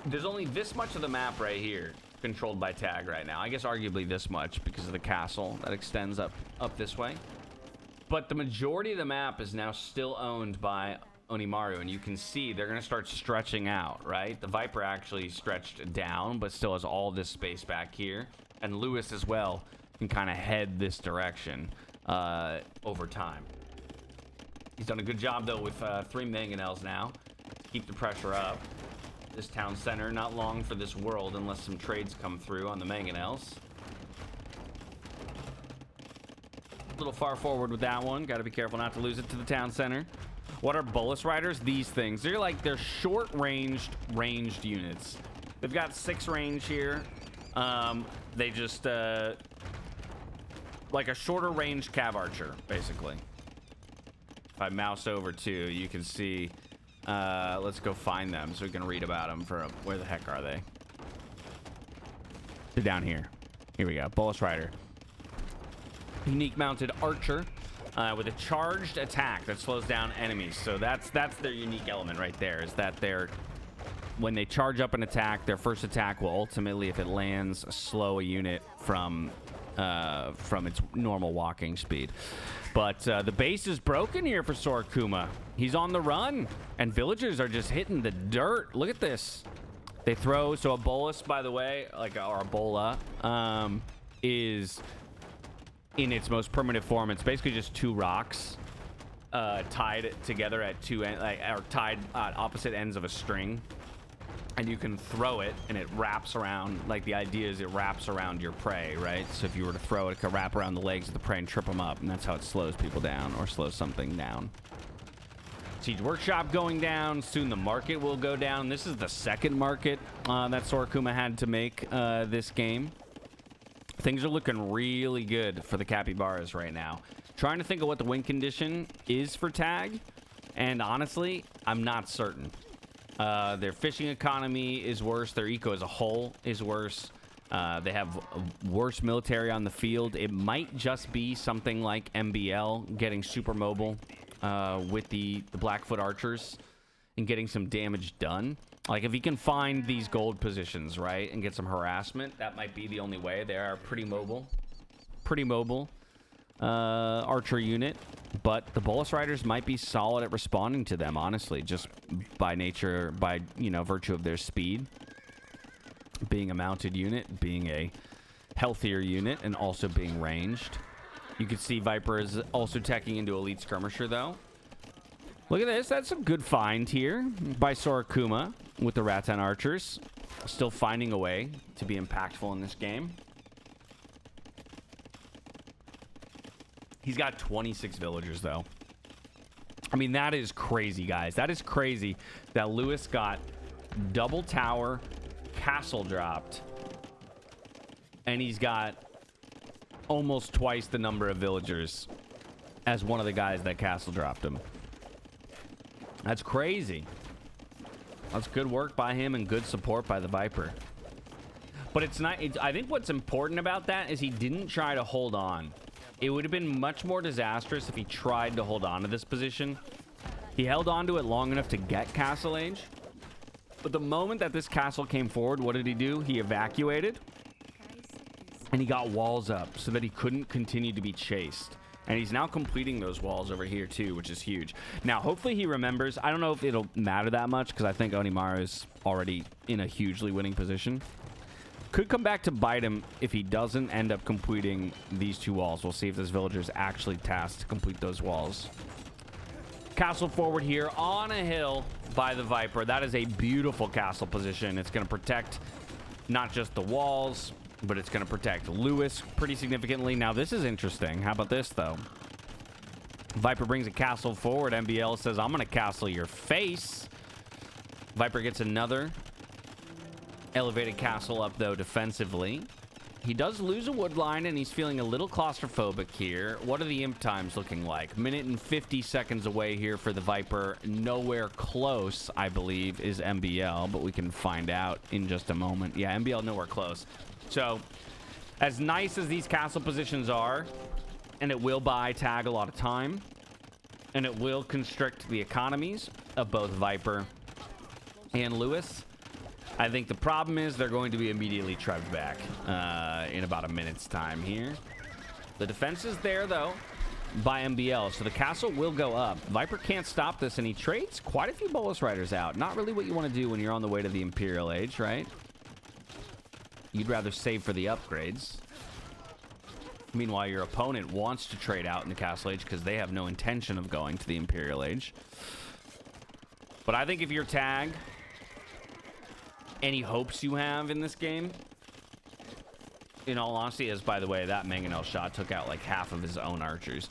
There's only this much of the map right here controlled by Tag right now. I guess arguably this much because of the castle that extends up this way. But the majority of the map is now still owned by Onimaru, and you can see they're going to start stretching out, right? The Viper actually stretched down, but still has all this space back here. And Lewis as well can kind of head this direction over time. He's done a good job, though, with 3 mangonels now. Keep the pressure up. This town center, not long for this world unless some trades come through on the mangonels. A little far forward with that one. Got to be careful not to lose it to the town center. What are bolus riders? These things. They're short-ranged units. They've got 6 range here. They just like a shorter range cav archer, basically. If I mouse over to, you can see. Let's go find them so we can read about them. Where the heck are they? They're down here. Here we go. Bolus rider. Unique mounted archer with a charged attack that slows down enemies. So that's their unique element right there. Is that when they charge up an attack, their first attack will ultimately, if it lands, slow a unit from its normal walking speed. But the base is broken here for Sorakuma. He's on the run, and villagers are just hitting the dirt. Look at this. They throw, so a bolus, by the way, or a bola, is in its most primitive form. It's basically just 2 rocks tied together at or tied at opposite ends of a string. And you can throw it, and it wraps around. Like, the idea is it wraps around your prey, right? So if you were to throw it, it could wrap around the legs of the prey and trip them up. And that's how it slows people down, or slows something down. Siege Workshop going down. Soon the market will go down. This is the second market that Sorakuma had to make this game. Things are looking really good for the capybaras right now. Trying to think of what the win condition is for Tag. And honestly, I'm not certain. Their fishing economy is worse. Their eco as a whole is worse. They have worse military on the field. It might just be something like MBL getting super mobile with the Blackfoot archers and getting some damage done. Like, if he can find these gold positions, right, and get some harassment, that might be the only way. They are pretty mobile. Pretty mobile archer unit. But the Bolus Riders might be solid at responding to them, honestly, just by nature, by, you know, virtue of their speed. Being a mounted unit, being a healthier unit, and also being ranged. You can see Viper is also teching into Elite Skirmisher, though. Look at this. That's a good find here by Sorakuma with the Rattan Archers. Still finding a way to be impactful in this game. He's got 26 villagers, though. I mean, that is crazy, guys. That is crazy that Lewis got double tower, castle dropped, and he's got almost twice the number of villagers as one of the guys that castle dropped him. That's crazy. That's good work by him and good support by the Viper. But it's not... I think what's important about that is he didn't try to hold on. It would have been much more disastrous if he tried to hold on to this position. He held on to it long enough to get Castle Age. But the moment that this castle came forward, what did he do? He evacuated. And he got walls up so that he couldn't continue to be chased. And he's now completing those walls over here, too, which is huge. Now, hopefully he remembers. I don't know if it'll matter that much because I think Onimaru is already in a hugely winning position. Could come back to bite him if he doesn't end up completing these two walls. We'll see if this villager is actually tasked to complete those walls. Castle forward here on a hill by the Viper. That is a beautiful castle position. It's going to protect not just the walls, but it's going to protect Lewis pretty significantly. Now, this is interesting. How about this, though? Viper brings a castle forward. MBL says, I'm going to castle your face. Viper gets another elevated castle up, though, defensively. He does lose a wood line, and he's feeling a little claustrophobic here. What are the imp times looking like? Minute and 50 seconds away here for the Viper. Nowhere close, I believe, is MBL, but we can find out in just a moment. Yeah, MBL nowhere close. So, as nice as these castle positions are, and it will buy Tag a lot of time, and it will constrict the economies of both Viper and Lewis, I think the problem is they're going to be immediately trebbed back in about a minute's time here. The defense is there, though, by MBL, so the castle will go up. Viper can't stop this, and he trades quite a few Bolus Riders out. Not really what you want to do when you're on the way to the Imperial Age, right? You'd rather save for the upgrades. Meanwhile, your opponent wants to trade out in the Castle Age because they have no intention of going to the Imperial Age. But I think if you're Tag, any hopes you have in this game, in all honesty, is, by the way, that Mangonel shot took out like half of his own archers.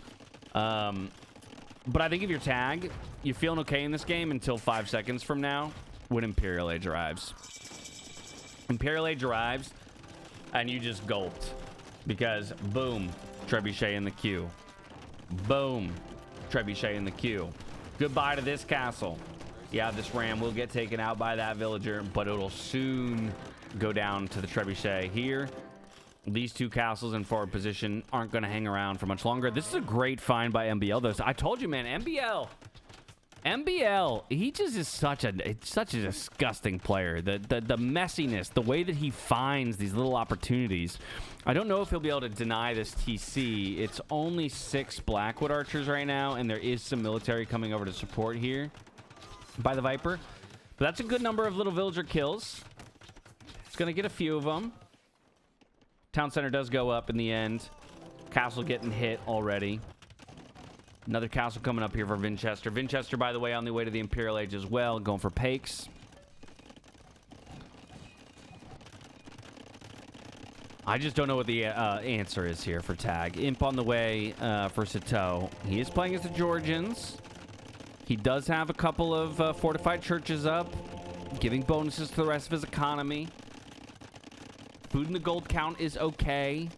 But I think if you're Tag, you're feeling okay in this game until 5 seconds from now when Imperial Age arrives. Imperial Age arrives, and you just gulped. Because, boom, Trebuchet in the queue. Boom, Trebuchet in the queue. Goodbye to this castle. Yeah, this ram will get taken out by that villager, but it'll soon go down to the Trebuchet here. These two castles in forward position aren't going to hang around for much longer. This is a great find by MBL, though. So I told you, man, MBL, he just is such a disgusting player. The messiness, the way that he finds these little opportunities. I don't know if he'll be able to deny this TC. It's only 6 Blackwood archers right now, and there is some military coming over to support here by the Viper. But that's a good number of little villager kills. It's going to get a few of them. Town center does go up in the end. Castle getting hit already. Another castle coming up here for Vinchester. Vinchester, by the way, on the way to the Imperial Age as well. Going for Pakes. I just don't know what the answer is here for Tag. Imp on the way for Sato. He is playing as the Georgians. He does have a couple of fortified churches up, giving bonuses to the rest of his economy. Food in the gold count is okay.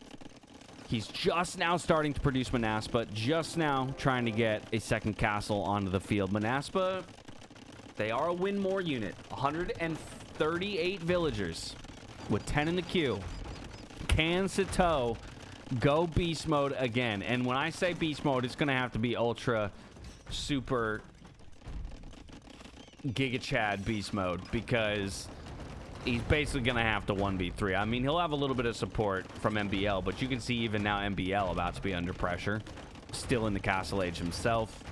He's just now starting to produce Manaspa, just now trying to get a second castle onto the field. Manaspa, they are a win more unit. 138 villagers with 10 in the queue. Can Sito go beast mode again? And when I say beast mode, it's going to have to be ultra, super, Giga Chad beast mode, because he's basically going to have to 1v3. I mean, he'll have a little bit of support from MBL, but you can see even now MBL about to be under pressure. Still in the castle age himself,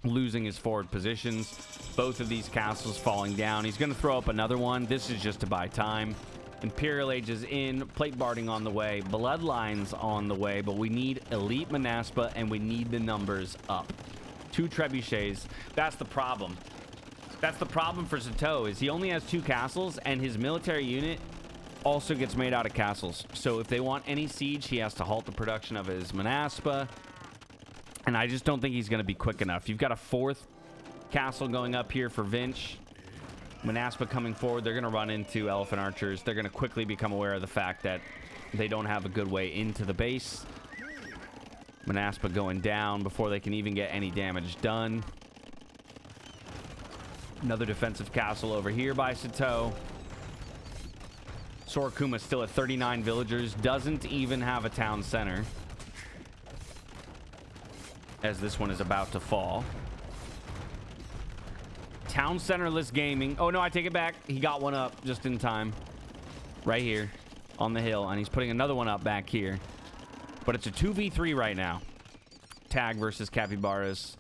losing his forward positions. Both of these castles falling down. He's going to throw up another one. This is just to buy time. Imperial Age is in, plate barding on the way, Bloodlines on the way, but we need Elite Manaspa and we need the numbers up. 2 trebuchets. That's the problem. That's the problem for Sito, is he only has 2 castles, and his military unit also gets made out of castles. So if they want any siege, he has to halt the production of his Manaspa, and I just don't think he's going to be quick enough. You've got a 4th castle going up here for Vinch. Manaspa coming forward, they're going to run into Elephant Archers. They're going to quickly become aware of the fact that they don't have a good way into the base. Manaspa going down before they can even get any damage done. Another defensive castle over here by Sito. Sorokuma still at 39 villagers. Doesn't even have a town center, as this one is about to fall. Town centerless gaming. Oh, no, I take it back. He got one up just in time. Right here on the hill. And he's putting another one up back here. But it's a 2v3 right now. Tag versus Capybaras.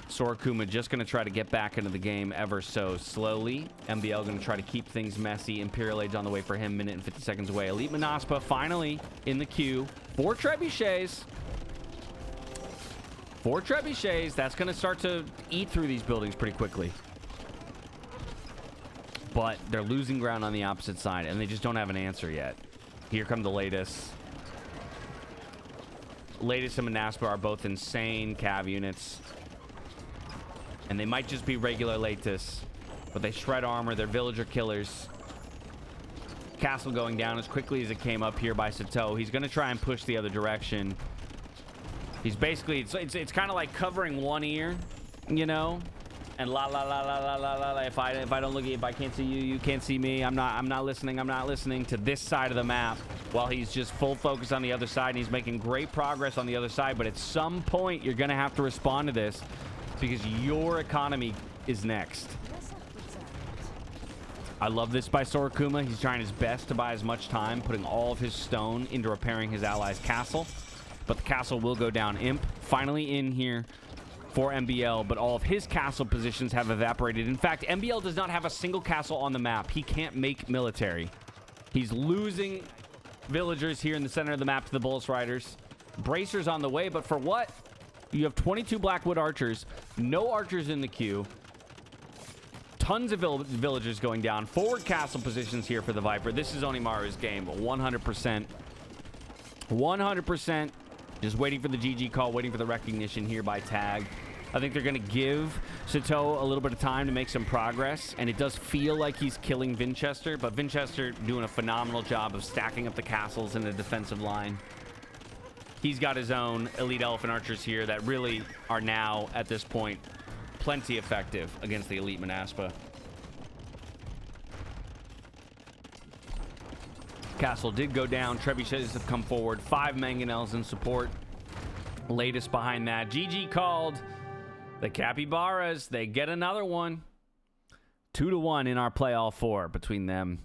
Sorokuma just going to try to get back into the game ever so slowly. MBL going to try to keep things messy. Imperial Age on the way for him. Minute and 50 seconds away. Elite Manaspa finally in the queue. 4 trebuchets. 4 trebuchets. That's going to start to eat through these buildings pretty quickly. But they're losing ground on the opposite side, and they just don't have an answer yet. Here come the latest. Latest and Manaspa are both insane cav units. And they might just be regular latest, but they shred armor. They're villager killers. Castle going down as quickly as it came up here by Sito. He's going to try and push the other direction. He's basically, it's kind of like covering one ear, you know? And la la la la la la la la. If I don't look at you, if I can't see you, you can't see me. I'm not listening to this side of the map, while he's just full focus on the other side. And he's making great progress on the other side. But at some point, you're gonna have to respond to this, because your economy is next. I love this by Sorokuma. He's trying his best to buy as much time, putting all of his stone into repairing his ally's castle. But the castle will go down. Imp finally in here for MBL, but all of his castle positions have evaporated. In fact, MBL does not have a single castle on the map. He can't make military. He's losing villagers here in the center of the map to the Bulls Riders. Bracers on the way, but for what? You have 22 Blackwood archers, no archers in the queue. Tons of villagers going down. Forward castle positions here for the Viper. This is Onimaru's game, 100%. 100%. Just waiting for the GG call, waiting for the recognition here by Tag. I think they're going to give Sito a little bit of time to make some progress, and it does feel like he's killing Vinchester, but Vinchester doing a phenomenal job of stacking up the castles in a defensive line. He's got his own elite elephant archers here that really are now, at this point, plenty effective against the elite Manaspa. Castle did go down. Trebuchets have come forward. 5 mangonels in support. Latest behind that. GG called. The Capybaras, they get another one. 2-1 in our play all 4 between them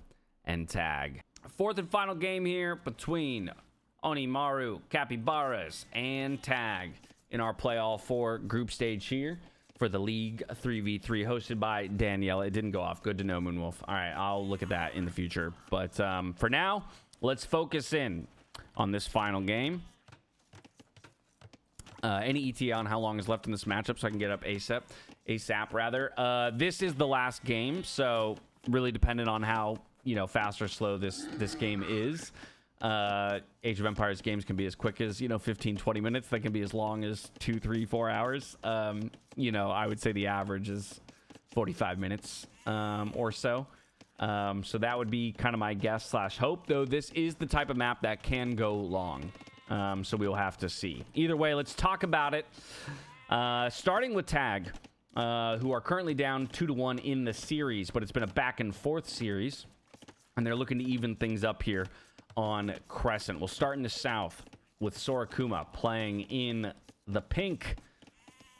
and Tag. 4th and final game here between Onimaru, Capybaras, and Tag in our play all 4 group stage here for the League 3v3 hosted by Danielle. It didn't go off. Good to know, Moonwolf. All right, I'll look at that in the future. But for now, let's focus in on this final game. Any ETA on how long is left in this matchup so I can get up ASAP rather. This is the last game, so really dependent on how, you know, fast or slow this game is. Age of Empires games can be as quick as, 15, 20 minutes. They can be as long as 2, 3, 4 hours. I would say the average is 45 minutes or so. So that would be kind of my guess / hope, though this is the type of map that can go long. So we'll have to see. Either way, let's talk about it. Starting with Tag, who are currently down 2-1 in the series, but it's been a back and forth series, and they're looking to even things up here on Crescent. We'll start in the south with Sorakuma playing in the pink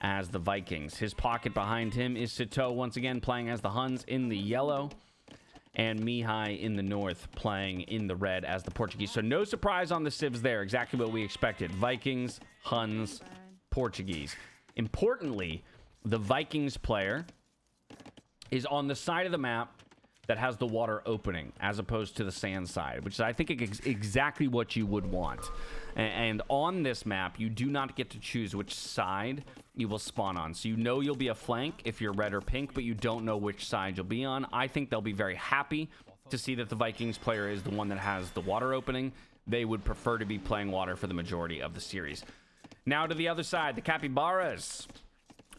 as the Vikings. His pocket behind him is Sito once again playing as the Huns in the yellow. And Mihai in the north playing in the red as the Portuguese. So no surprise on the civs there. Exactly what we expected. Vikings, Huns, Portuguese. Importantly, the Vikings player is on the side of the map that has the water opening as opposed to the sand side, which I think is exactly what you would want. And on this map, you do not get to choose which side you will spawn on. So you know you'll be a flank if you're red or pink, but you don't know which side you'll be on. I think they'll be very happy to see that the Vikings player is the one that has the water opening. They would prefer to be playing water for the majority of the series. Now to the other side, the Capybaras.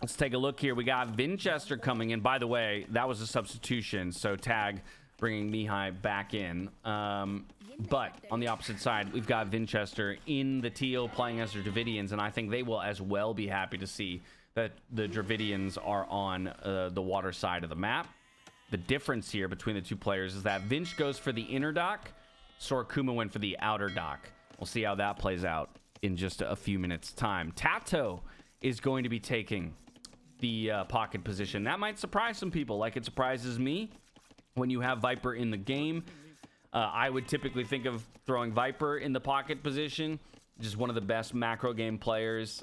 Let's take a look here. We got Winchester coming in. By the way, that was a substitution, so tag bringing Mihai back in. But on the opposite side, we've got Winchester in the teal playing as the Dravidians, and I think they will as well be happy to see that the Dravidians are on the water side of the map. The difference here between the two players is that Vinch goes for the inner dock, Sorakuma went for the outer dock. We'll see how that plays out in just a few minutes' time. Tato is going to be taking the pocket position. That might surprise some people, like it surprises me when you have Viper in the game. I would typically think of throwing Viper in the pocket position, just one of the best macro game players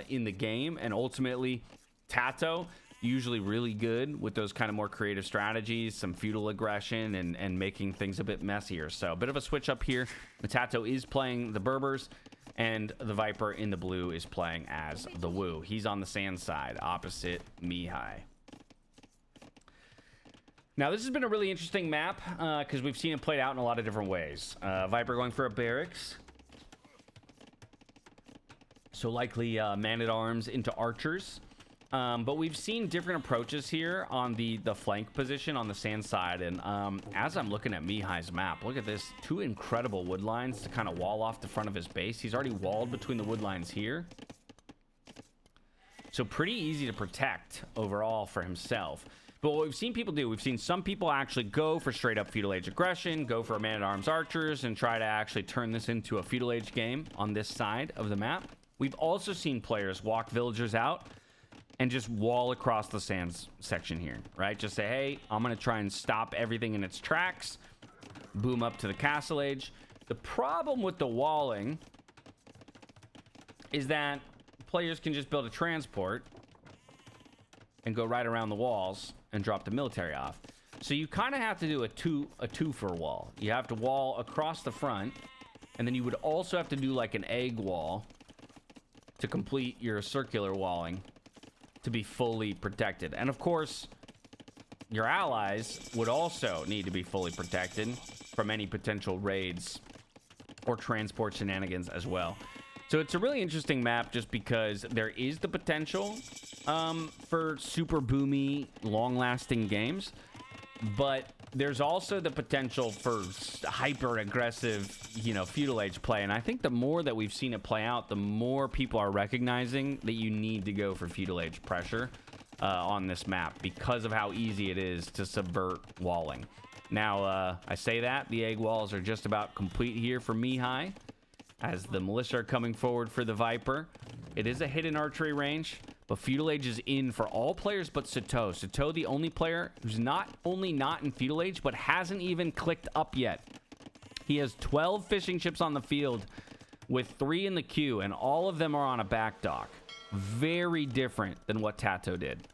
in the game, and ultimately Tato, usually really good with those kind of more creative strategies, some feudal aggression, and making things a bit messier. So a bit of a switch up here. Tato is playing the Berbers, and the Viper in the blue is playing as the Wu. He's on the sand side, opposite Mihai. Now, this has been a really interesting map, because we've seen it played out in a lot of different ways. Viper going for a barracks. So likely man-at-arms into archers. But we've seen different approaches here on the flank position on the sand side. And as I'm looking at Mihai's map, look at this. Two incredible wood lines to kind of wall off the front of his base. He's already walled between the wood lines here. So pretty easy to protect overall for himself. But what we've seen people do, we've seen some people actually go for straight up feudal age aggression, go for a man-at-arms archers, and try to actually turn this into a feudal age game on this side of the map. We've also seen players walk villagers out and just wall across the sands section here, right? Just say, hey, I'm going to try and stop everything in its tracks. Boom up to the castle age. The problem with the walling is that players can just build a transport and go right around the walls and drop the military off. So you kind of have to do a two-for wall. You have to wall across the front, and then you would also have to do like an egg wall to complete your circular walling to be fully protected. And of course, your allies would also need to be fully protected from any potential raids or transport shenanigans as well. So it's a really interesting map just because there is the potential for super boomy, long-lasting games, but there's also the potential for hyper-aggressive, feudal age play. And I think the more that we've seen it play out, the more people are recognizing that you need to go for feudal age pressure on this map because of how easy it is to subvert walling. Now, I say that. The egg walls are just about complete here for Mihai as the militia are coming forward for the Viper. It is a hidden archery range, but feudal age is in for all players but Sito. Sito, the only player who's not only not in feudal age, but hasn't even clicked up yet. He has 12 fishing ships on the field with 3 in the queue, and all of them are on a back dock. Very different than what Tato did.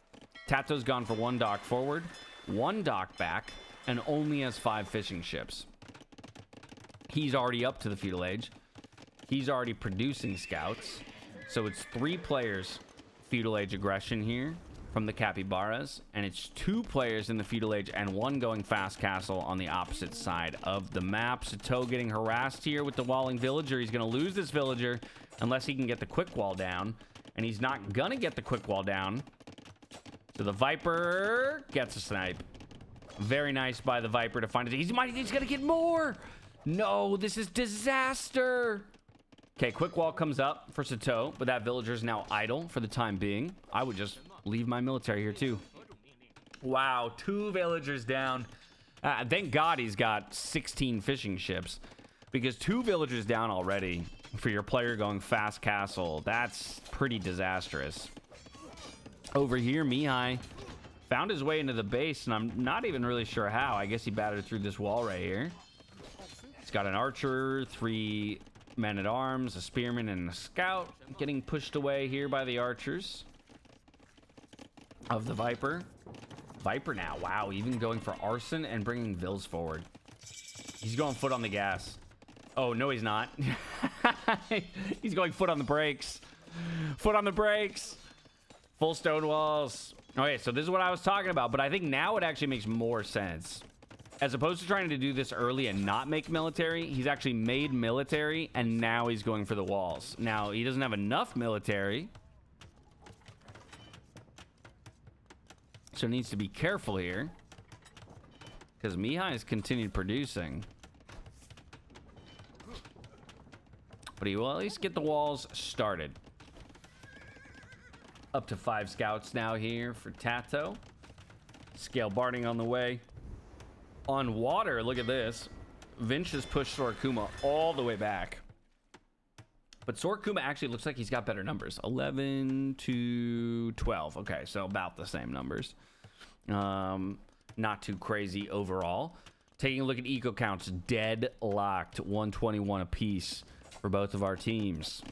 Tato's gone for 1 dock forward, 1 dock back, and only has 5 fishing ships. He's already up to the feudal age. He's already producing scouts. So it's 3 players feudal age aggression here from the Capybaras, and it's 2 players in the feudal age and 1 going fast castle on the opposite side of the map. Sito getting harassed here with the walling villager. He's going to lose this villager unless he can get the quick wall down, and he's not going to get the quick wall down. So the Viper gets a snipe. Very nice by the Viper to find it. He's going to get more. No, this is disaster. Okay, quick wall comes up for Sito, but that villager is now idle for the time being. I would just leave my military here too. Wow, 2 villagers down. Thank God he's got 16 fishing ships, Because 2 villagers down already for your player going fast castle, that's pretty disastrous. Over here, Mihai found his way into the base, and I'm not even really sure how. I guess he battered through this wall right here. He's got an archer, 3 men-at-arms, a spearman, and a scout getting pushed away here by the archers of the Viper. Viper now, wow, even going for arson and bringing Vils forward. He's going foot on the gas. Oh, no, he's not. He's going foot on the brakes. Foot on the brakes. Full stone walls. Okay, so this is what I was talking about, but I think now it actually makes more sense. As opposed to trying to do this early and not make military, he's actually made military, and now he's going for the walls. Now, he doesn't have enough military, so he needs to be careful here, because Mihai has continued producing. But he will at least get the walls started. Up to 5 scouts now here for Tato. Scale Barding on the way. On water, look at this. Vinch has pushed Sorokuma all the way back. But Sorokuma actually looks like he's got better numbers. 11 to 12. Okay, so about the same numbers. Not too crazy overall. Taking a look at eco counts, deadlocked. 121 apiece for both of our teams.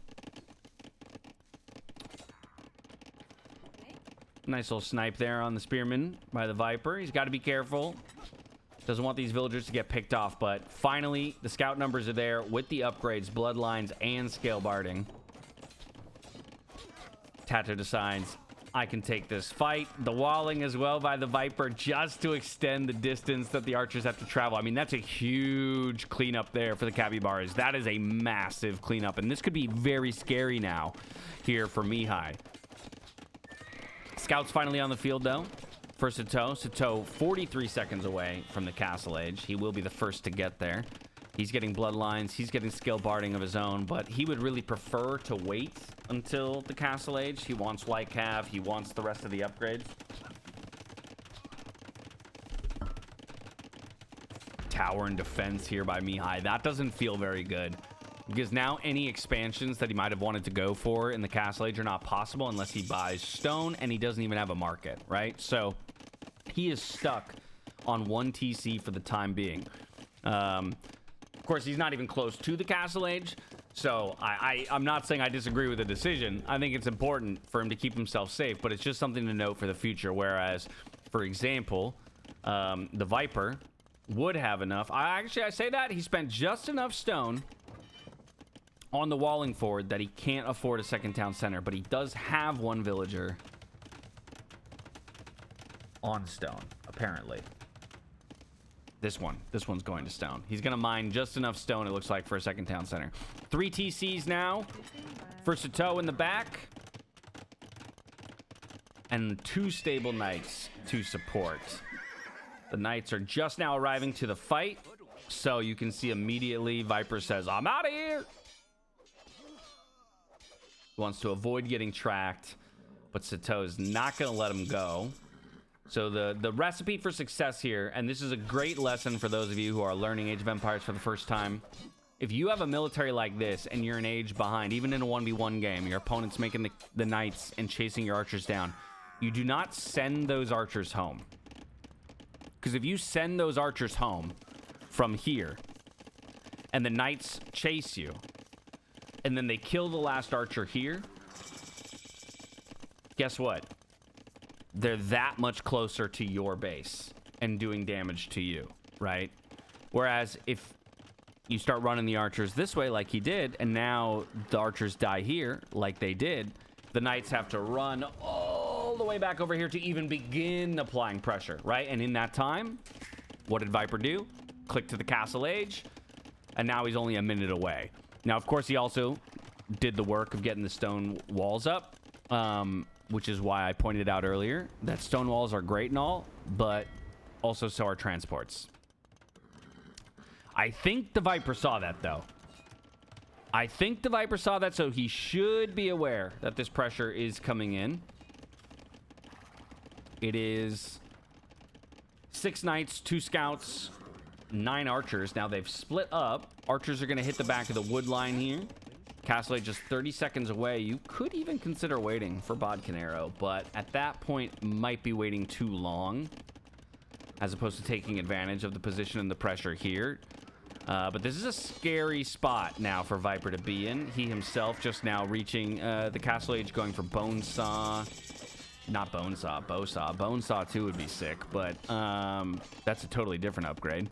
Nice little snipe there on the spearman by the Viper. He's got to be careful. Doesn't want these villagers to get picked off, but finally the scout numbers are there with the upgrades, bloodlines, and scale barding. Tato decides, I can take this fight. The walling as well by the Viper just to extend the distance that the archers have to travel. I mean, that's a huge cleanup there for the capybaras. That is a massive cleanup, and this could be very scary now here for Mihai. Scouts finally on the field, though, for Sato. Sato, 43 seconds away from the castle age. He will be the first to get there. He's getting bloodlines. He's getting skill barding of his own, but he would really prefer to wait until the castle age. He wants White Cav. He wants the rest of the upgrades. Tower and defense here by Mihai. That doesn't feel very good, because now any expansions that he might have wanted to go for in the castle age are not possible unless he buys stone, and he doesn't even have a market, right? So he is stuck on 1 TC for the time being. Of course, he's not even close to the castle age, so I'm not saying I disagree with the decision. I think it's important for him to keep himself safe, but it's just something to note for the future. Whereas, for example, the Viper would have enough. I say that he spent just enough stone on the walling forward that he can't afford a second town center, but he does have 1 villager on stone, apparently. This one's going to stone. He's gonna mine just enough stone, it looks like, for a second town center. 3 TCs now for Sato in the back, and 2 stable knights to support. The knights are just now arriving to the fight, so you can see immediately Viper says, I'm out of here. He wants to avoid getting tracked, but Sato is not going to let him go. So the recipe for success here, and this is a great lesson for those of you who are learning Age of Empires for the first time. If you have a military like this and you're an age behind, even in a 1v1 game, your opponent's making the knights and chasing your archers down, you do not send those archers home. Because if you send those archers home from here and the knights chase you and then they kill the last archer here, guess what? They're that much closer to your base and doing damage to you, right? Whereas if you start running the archers this way like he did, and now the archers die here like they did, the knights have to run all the way back over here to even begin applying pressure, right? And in that time, what did Viper do? Click to the castle age, and now he's only a minute away. Now, of course, he also did the work of getting the stone walls up, which is why I pointed out earlier that stone walls are great and all, but also so are transports. I think the Viper saw that, though. I think the Viper saw that, so he should be aware that this pressure is coming in. It is 6 knights, 2 scouts, 9 archers. Now they've split up. Archers are going to hit the back of the wood line here. Castle just 30 seconds away. You could even consider waiting for Bodkin Arrow, but at that point, might be waiting too long, as opposed to taking advantage of the position and the pressure here. But this is a scary spot now for Viper to be in. He himself just now reaching the Castle Age, going for Bone Saw. Not Bone Saw, Bow Saw. Bone Saw 2 would be sick, but that's a totally different upgrade.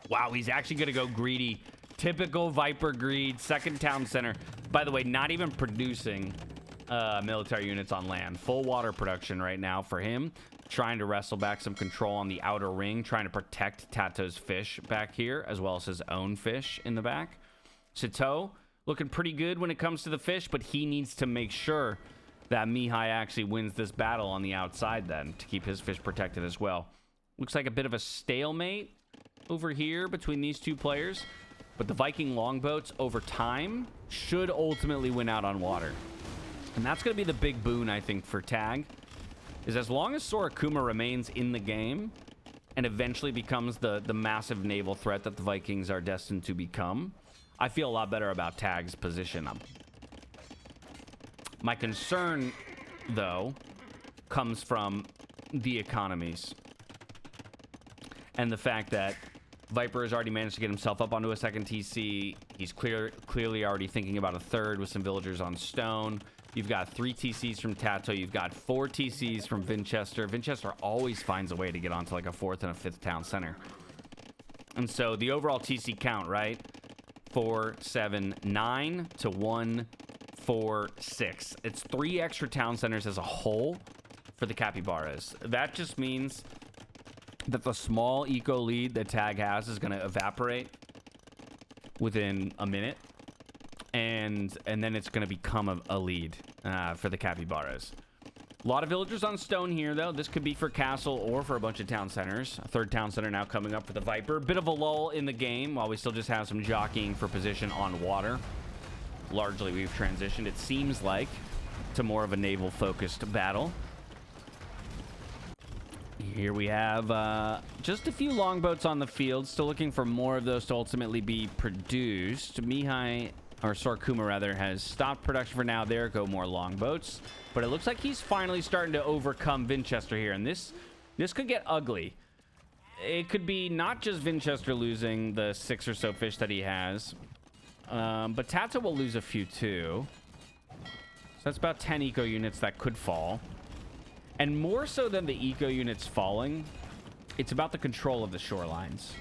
Wow, he's actually going to go greedy. Typical Viper greed. Second town center. By the way, not even producing military units on land. Full water production right now for him. Trying to wrestle back some control on the outer ring. Trying to protect Tato's fish back here, as well as his own fish in the back. Sito looking pretty good when it comes to the fish, but he needs to make sure that Mihai actually wins this battle on the outside then, to keep his fish protected as well. Looks like a bit of a stalemate over here between these two players. But the Viking longboats over time should ultimately win out on water. And that's going to be the big boon, I think, for Tag. Is as long as Sorakuma remains in the game and eventually becomes the massive naval threat that the Vikings are destined to become, I feel a lot better about Tag's position. My concern, though, comes from the economies. And the fact that Viper has already managed to get himself up onto a second TC. He's clearly already thinking about a third with some villagers on stone. You've got 3 TCs from Tato. You've got 4 TCs from Vinchester. Vinchester always finds a way to get onto like a 4th and a 5th town center. And so the overall TC count, right? 4, 7, 9 to 1, 4, 6. It's 3 extra town centers as a whole for the Capybaras. That just means that the small eco lead that Tag has is going to evaporate within a minute, and then it's going to become a lead for the Capybaras. A lot of villagers on stone here, though. This could be for Castle or for a bunch of town centers. A 3rd town center now coming up for the Viper. Bit of a lull in the game while we still just have some jockeying for position on water. Largely, we've transitioned, it seems like, to more of a naval-focused battle. Here we have just a few longboats on the field. Still looking for more of those to ultimately be produced. Mihai, or Sorakuma rather, has stopped production for now. There go more longboats. But it looks like he's finally starting to overcome Vinchester here. And this could get ugly. It could be not just Vinchester losing the 6 or so fish that he has. But Tato will lose a few too. So that's about 10 eco units that could fall. And more so than the eco units falling, it's about the control of the shorelines.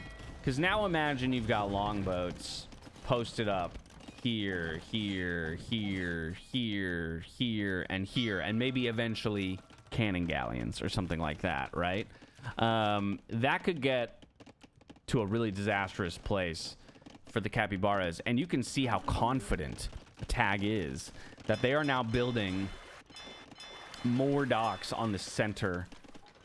Because now imagine you've got longboats posted up here, here, here, here, here, and here, and maybe eventually cannon galleons or something like that, right? That could get to a really disastrous place for the Capybaras. And you can see how confident Tag is that they are now building more docks on the center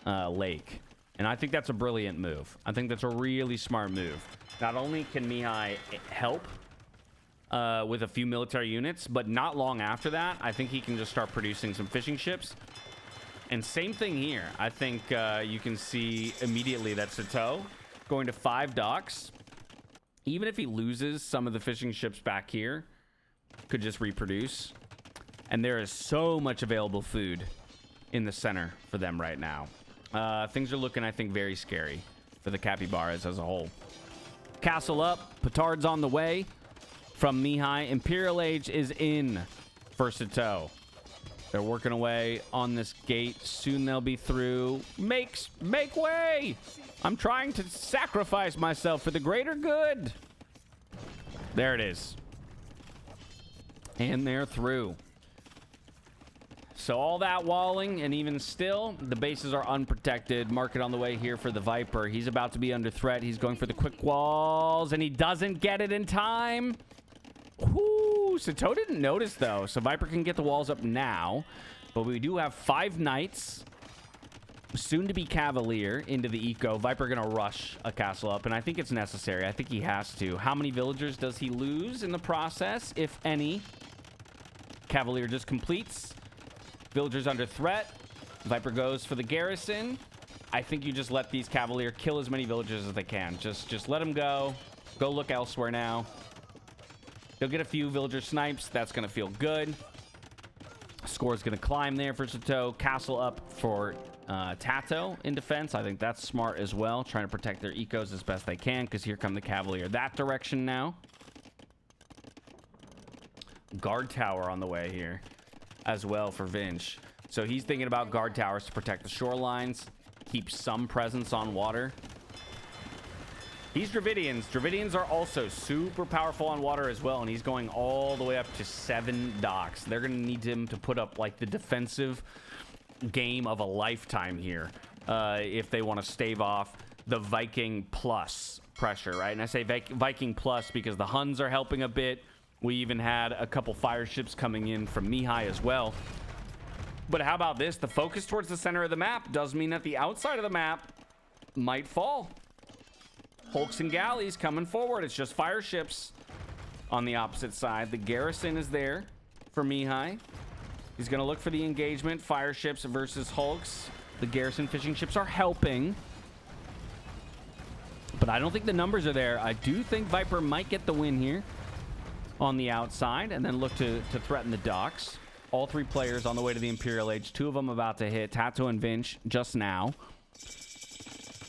lake. And I think that's a brilliant move. I think that's a really smart move. Not only can Mihai help with a few military units, but not long after that, I think he can just start producing some fishing ships. And same thing here. I think you can see immediately that Sito going to 5 docks. Even if he loses some of the fishing ships back here, could just reproduce. And there is so much available food in the center for them right now. Things are looking, I think, very scary for the Capybaras as a whole. Castle up. Petard's on the way from Mihai. Imperial Age is in for Sito. They're working away on this gate. Soon they'll be through. Make way! I'm trying to sacrifice myself for the greater good. There it is. And they're through. So all that walling, and even still, the bases are unprotected. Market on the way here for the Viper. He's about to be under threat. He's going for the quick walls, and he doesn't get it in time. Whoo! Sito didn't notice, though, so Viper can get the walls up now. But we do have 5 knights, soon to be Cavalier, into the eco. Viper going to rush a castle up, and I think it's necessary. I think he has to. How many villagers does he lose in the process, if any? Cavalier just completes. Villagers under threat. Viper goes for the garrison. I think you just let these Cavalier kill as many villagers as they can. Just let them go. Go look elsewhere now. They'll get a few villager snipes. That's going to feel good. Score's going to climb there for Sato. Castle up for Tato in defense. I think that's smart as well. Trying to protect their ecos as best they can, because here come the Cavalier that direction now. Guard tower on the way here as well for Vinch. So he's thinking about guard towers to protect the shorelines, keep some presence on water. These Dravidians. Dravidians are also super powerful on water as well, and he's going all the way up to 7 docks. They're going to need him to put up like the defensive game of a lifetime here if they want to stave off the Viking plus pressure, right? And I say Viking plus because the Huns are helping a bit. We even had a couple fire ships coming in from Mihai as well. But how about this? The focus towards the center of the map does mean that the outside of the map might fall. Hulks and galleys coming forward. It's just fire ships on the opposite side. The garrison is there for Mihai. He's going to look for the engagement. Fire ships versus hulks. The garrison fishing ships are helping. But I don't think the numbers are there. I do think Viper might get the win here on the outside and then look to threaten the docks. All 3 players on the way to the Imperial Age. 2 of them about to hit. Tato and Vinch just now.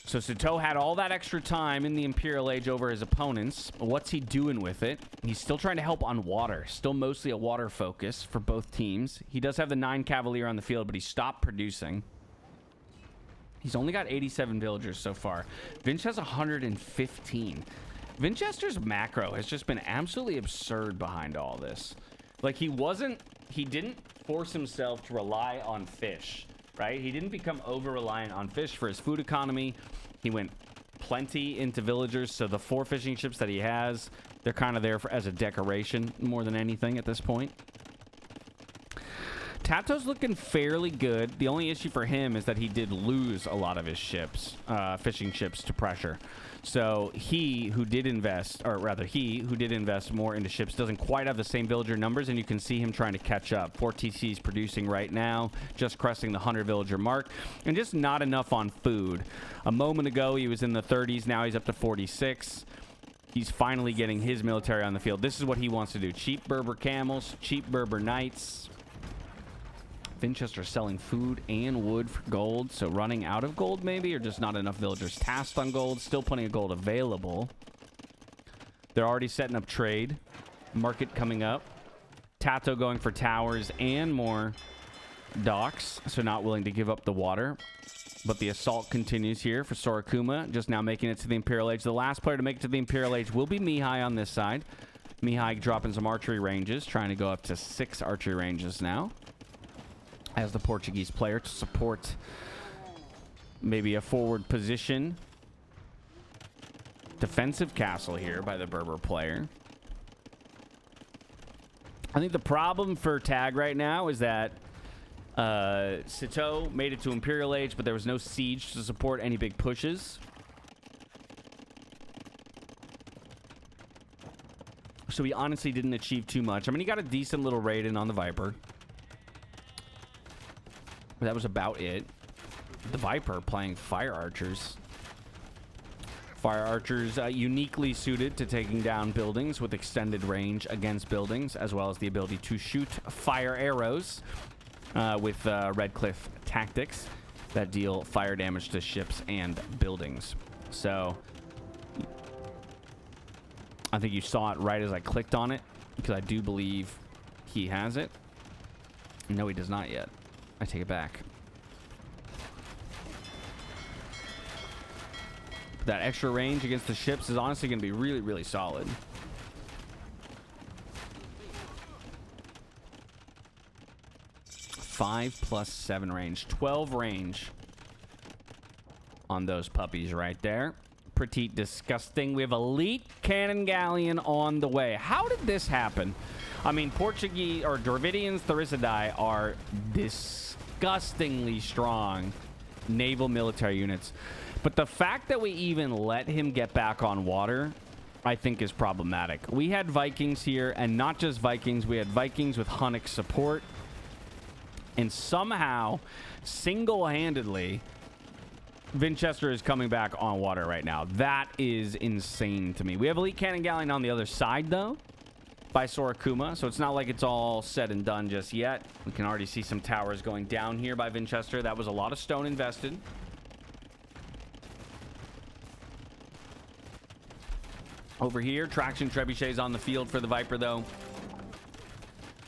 So Sato had all that extra time in the Imperial Age over his opponents. What's he doing with it? He's still trying to help on water. Still mostly a water focus for both teams. He does have the 9 Cavalier on the field, but he stopped producing. He's only got 87 villagers so far. Vinch has 115. Vinchester's macro has just been absolutely absurd behind all this. Like, he didn't force himself to rely on fish, right? He didn't become over-reliant on fish for his food economy. He went plenty into villagers, so the 4 fishing ships that he has, they're kind of there as a decoration more than anything at this point. Tato's looking fairly good. The only issue for him is that he did lose a lot of his ships, fishing ships, to pressure. So he who did invest more into ships doesn't quite have the same villager numbers, and you can see him trying to catch up. 4 TCs producing right now, just cresting the 100 villager mark, and just not enough on food. A moment ago, he was in the 30s. Now he's up to 46. He's finally getting his military on the field. This is what he wants to do. Cheap Berber camels, cheap Berber knights. Vinchester selling food and wood for gold, so running out of gold maybe, or just not enough villagers tasked on gold. Still plenty of gold available. They're already setting up trade. Market coming up. Tato going for towers and more docks, so not willing to give up the water. But the assault continues here for Sorakuma, just now making it to the Imperial Age. The last player to make it to the Imperial Age will be Mihai on this side. Mihai dropping some archery ranges, trying to go up to 6 archery ranges now as the Portuguese player to support maybe a forward position. Defensive castle here by the Berber player. I think the problem for Tag right now is that Sato made it to Imperial Age, but there was no siege to support any big pushes. So he honestly didn't achieve too much. I mean, he got a decent little raid in on the Viper. But that was about it. The Viper playing fire archers. Fire archers uniquely suited to taking down buildings with extended range against buildings, as well as the ability to shoot fire arrows with Red Cliff tactics that deal fire damage to ships and buildings. So I think you saw it right as I clicked on it, because I do believe he has it. No, he does not yet. I take it back. That extra range against the ships is honestly going to be really, really solid. Five plus 7 range. 12 range on those puppies right there. Pretty disgusting. We have Elite Cannon Galleon on the way. How did this happen? I mean, Portuguese or Dravidians, Therisidai are disgustingly strong naval military units. But the fact that we even let him get back on water, I think, is problematic. We had Vikings here, and not just Vikings. We had Vikings with Hunnic support. And somehow, single-handedly, Winchester is coming back on water right now. That is insane to me. We have Elite Cannon Galleon on the other side, though, by Sorakuma, so it's not like it's all said and done just yet. We can already see some towers going down here by Winchester. That was a lot of stone invested. Over here, Traction Trebuchet's on the field for the Viper, though.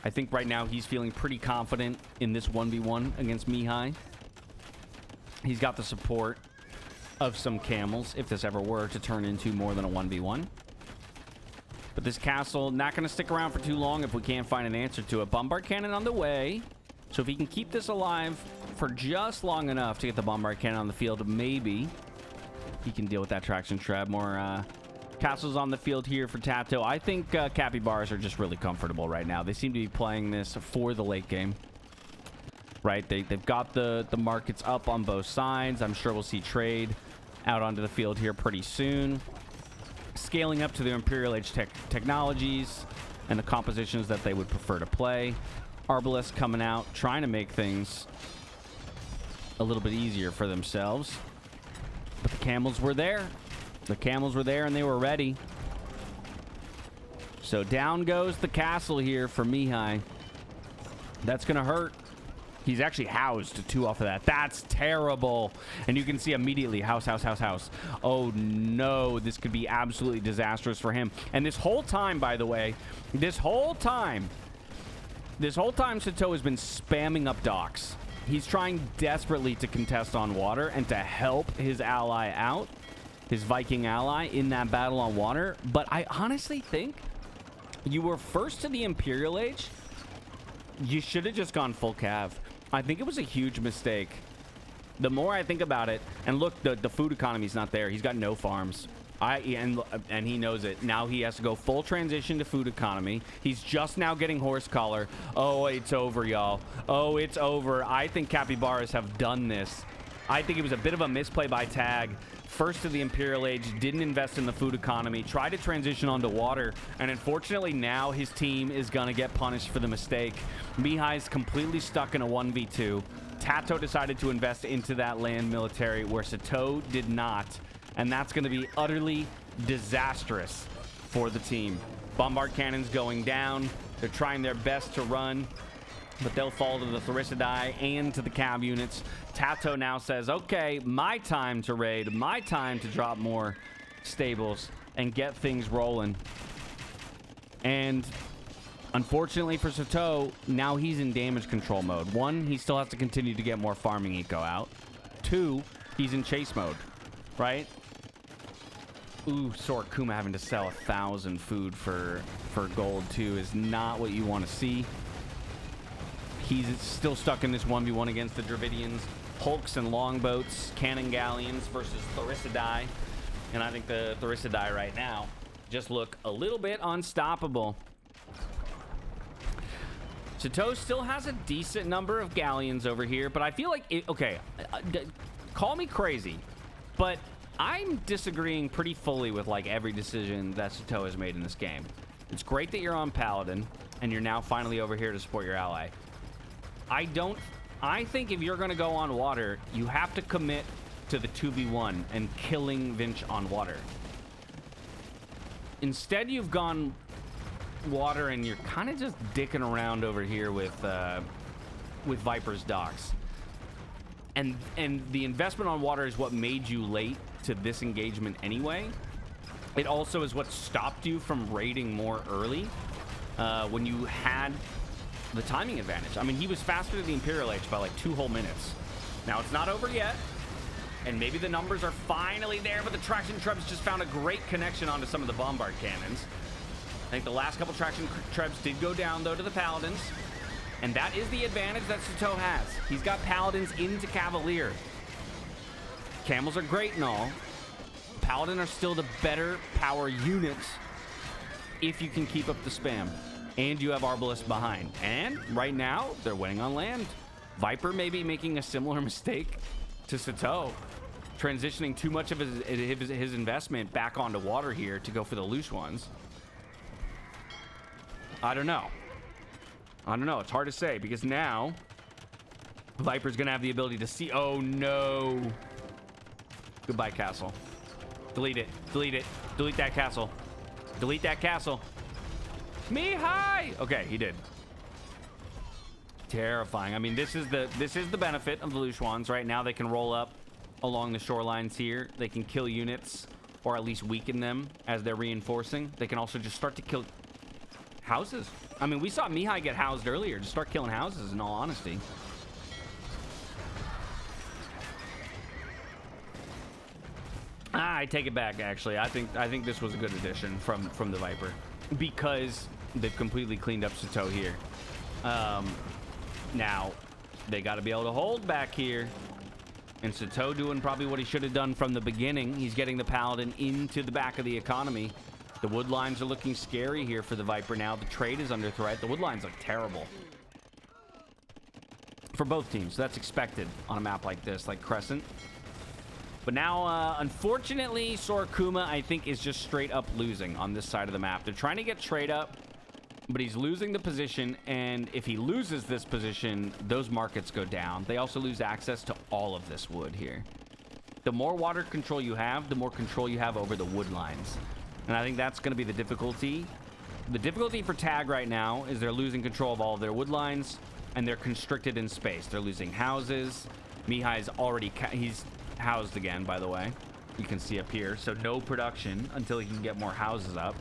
I think right now he's feeling pretty confident in this 1v1 against Mihai. He's got the support of some camels if this ever were to turn into more than a 1v1. But this castle not going to stick around for too long if we can't find an answer to it. Bombard cannon on the way. So if he can keep this alive for just long enough to get the bombard cannon on the field, maybe he can deal with that traction trap. More castles on the field here for Tato. I think Capybaras are just really comfortable right now. They seem to be playing this for the late game. Right, they've got the markets up on both sides. I'm sure we'll see trade out onto the field here pretty soon. Scaling up to their Imperial Age technologies and the compositions that they would prefer to play. Arbalest coming out, trying to make things a little bit easier for themselves. But the camels were there. The camels were there and they were ready. So down goes the castle here for Mihai. That's going to hurt. He's actually housed 2 off of that. That's terrible. And you can see immediately, house. Oh, no. This could be absolutely disastrous for him. And this whole time, by the way, this whole time, Sato has been spamming up docks. He's trying desperately to contest on water and to help his ally out, his Viking ally, in that battle on water. But I honestly think you were first to the Imperial Age. You should have just gone full cav. I think it was a huge mistake. The more I think about it, and look, the food economy's not there. He's got no farms. And he knows it. Now he has to go full transition to food economy. He's just now getting horse collar. Oh, it's over, y'all. Oh, it's over. I think Capybaras have done this. I think it was a bit of a misplay by Tag. First to the Imperial Age, didn't invest in the food economy, tried to transition onto water, and unfortunately now his team is going to get punished for the mistake. Mihai's completely stuck in a 1v2. Tato decided to invest into that land military where Sato did not, and that's going to be utterly disastrous for the team. Bombard cannons going down. They're trying their best to run, but they'll fall to the Therisidai and to the Cav units. Tato now says, okay, my time to raid, my time to drop more stables and get things rolling. And unfortunately for Sato, now he's in damage control mode. 1, he still has to continue to get more farming eco out. 2, he's in chase mode, right? Ooh, Sorakuma having to sell 1,000 food for gold too is not what you want to see. He's still stuck in this 1v1 against the Dravidians. Hulks and longboats, cannon galleons versus Therisidai. And I think the Therisidai right now just look a little bit unstoppable. Sato still has a decent number of galleons over here, but I feel like okay, call me crazy, but I'm disagreeing pretty fully with like every decision that Sato has made in this game. It's great that you're on Paladin and you're now finally over here to support your ally. I think if you're going to go on water, you have to commit to the 2v1 and killing Vinch on water. Instead, you've gone water and you're kind of just dicking around over here with Viper's docks. And the investment on water is what made you late to this engagement anyway. It also is what stopped you from raiding more early when you had the timing advantage. I mean, he was faster than the Imperial Age by like 2 whole minutes. Now it's not over yet, and maybe the numbers are finally there, but the traction trebs just found a great connection onto some of the bombard cannons. I think the last couple traction trebs did go down though to the Paladins, and that is the advantage that Sato has. He's got Paladins into Cavalier. Camels are great and all. Paladin are still the better power units if you can keep up the spam. And you have Arbalest behind. And right now, they're winning on land. Viper may be making a similar mistake to Sato, transitioning too much of his investment back onto water here to go for the loose ones. I don't know. It's hard to say because now Viper's going to have the ability to see. Oh, no. Goodbye, castle. Delete it. Delete it. Delete that castle. Delete that castle. Mihai! Okay, he did. Terrifying. I mean, this is the benefit of the Lushuans. Right now, they can roll up along the shorelines here. They can kill units, or at least weaken them as they're reinforcing. They can also just start to kill houses. I mean, we saw Mihai get housed earlier. Just start killing houses, in all honesty. I take it back, actually. I think this was a good addition from the Viper, because they've completely cleaned up Sato here. Now, they got to be able to hold back here. And Sato doing probably what he should have done from the beginning. He's getting the Paladin into the back of the economy. The wood lines are looking scary here for the Viper now. The trade is under threat. The wood lines look terrible for both teams. So that's expected on a map like this, like Crescent. But now, unfortunately, Sorokuma, I think, is just straight up losing on this side of the map. They're trying to get trade up, but he's losing the position, and if he loses this position, those markets go down. They also lose access to all of this wood here. The more water control you have, the more control you have over the wood lines. And I think that's going to be the difficulty. The difficulty for Tag right now is they're losing control of all of their wood lines, and they're constricted in space. They're losing houses. Mihai's already... he's housed again, by the way. You can see up here. So no production until he can get more houses up.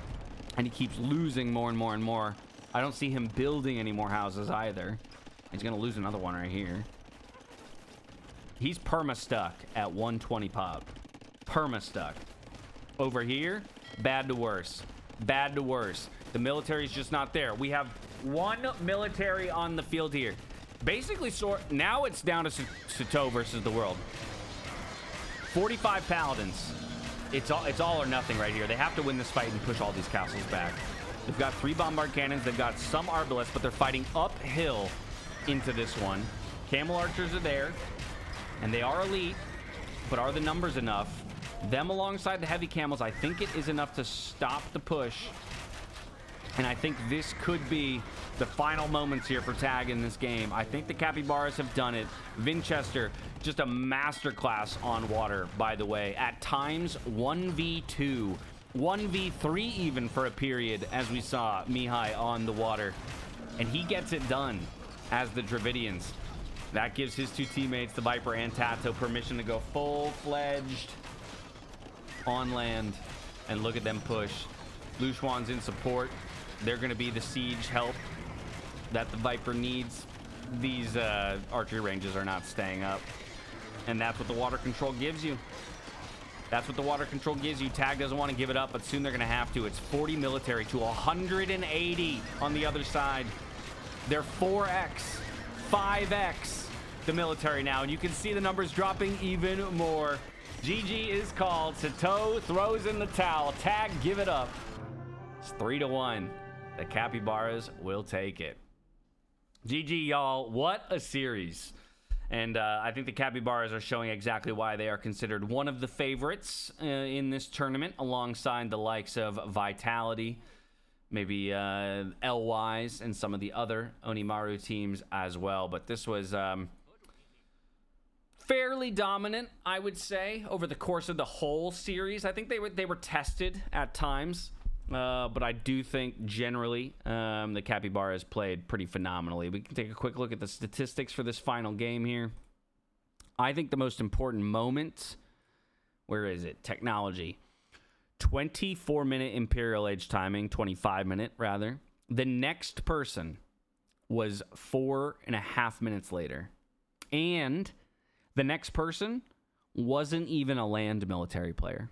And he keeps losing more and more and more. I don't see him building any more houses either. He's going to lose another one right here. He's perma-stuck at 120 pop. Perma-stuck. Over here, bad to worse. Bad to worse. The military's just not there. We have one military on the field here. Basically, now it's down to Sato versus the world. 45 Paladins. It's all or nothing right here. They have to win this fight and push all these castles back. They've got 3 bombard cannons. They've got some arbalists, but they're fighting uphill into this one. Camel archers are there, and they are elite, but are the numbers enough? Them alongside the heavy camels, I think it is enough to stop the push. And I think this could be the final moments here for Tag in this game. I think the Capybaras have done it. Vinchester, just a masterclass on water, by the way. At times, 1v2, 1v3 even for a period, as we saw Mihai on the water. And he gets it done as the Dravidians. That gives his 2 teammates, the Viper and Tato, permission to go full-fledged on land. And look at them push. Lushuan's in support. They're going to be the siege help that the Viper needs. These archery ranges are not staying up. And that's what the water control gives you. That's what the water control gives you. Tag doesn't want to give it up, but soon they're going to have to. It's 40 military to 180 on the other side. They're 4x, 5x the military now. And you can see the numbers dropping even more. GG is called. Sato throws in the towel. Tag, give it up. It's 3-1. The Capybaras will take it. GG, y'all. What a series. And I think the Capybaras are showing exactly why they are considered one of the favorites in this tournament, alongside the likes of Vitality, maybe L-Wise, and some of the other Onimaru teams as well. But this was fairly dominant, I would say, over the course of the whole series. I think they were tested at times. But I do think generally the Capybaras played pretty phenomenally. We can take a quick look at the statistics for this final game here. I think the most important moment, where is it? Technology. 24-minute Imperial Age timing, 25-minute rather. The next person was 4.5 minutes later. And the next person wasn't even a land military player.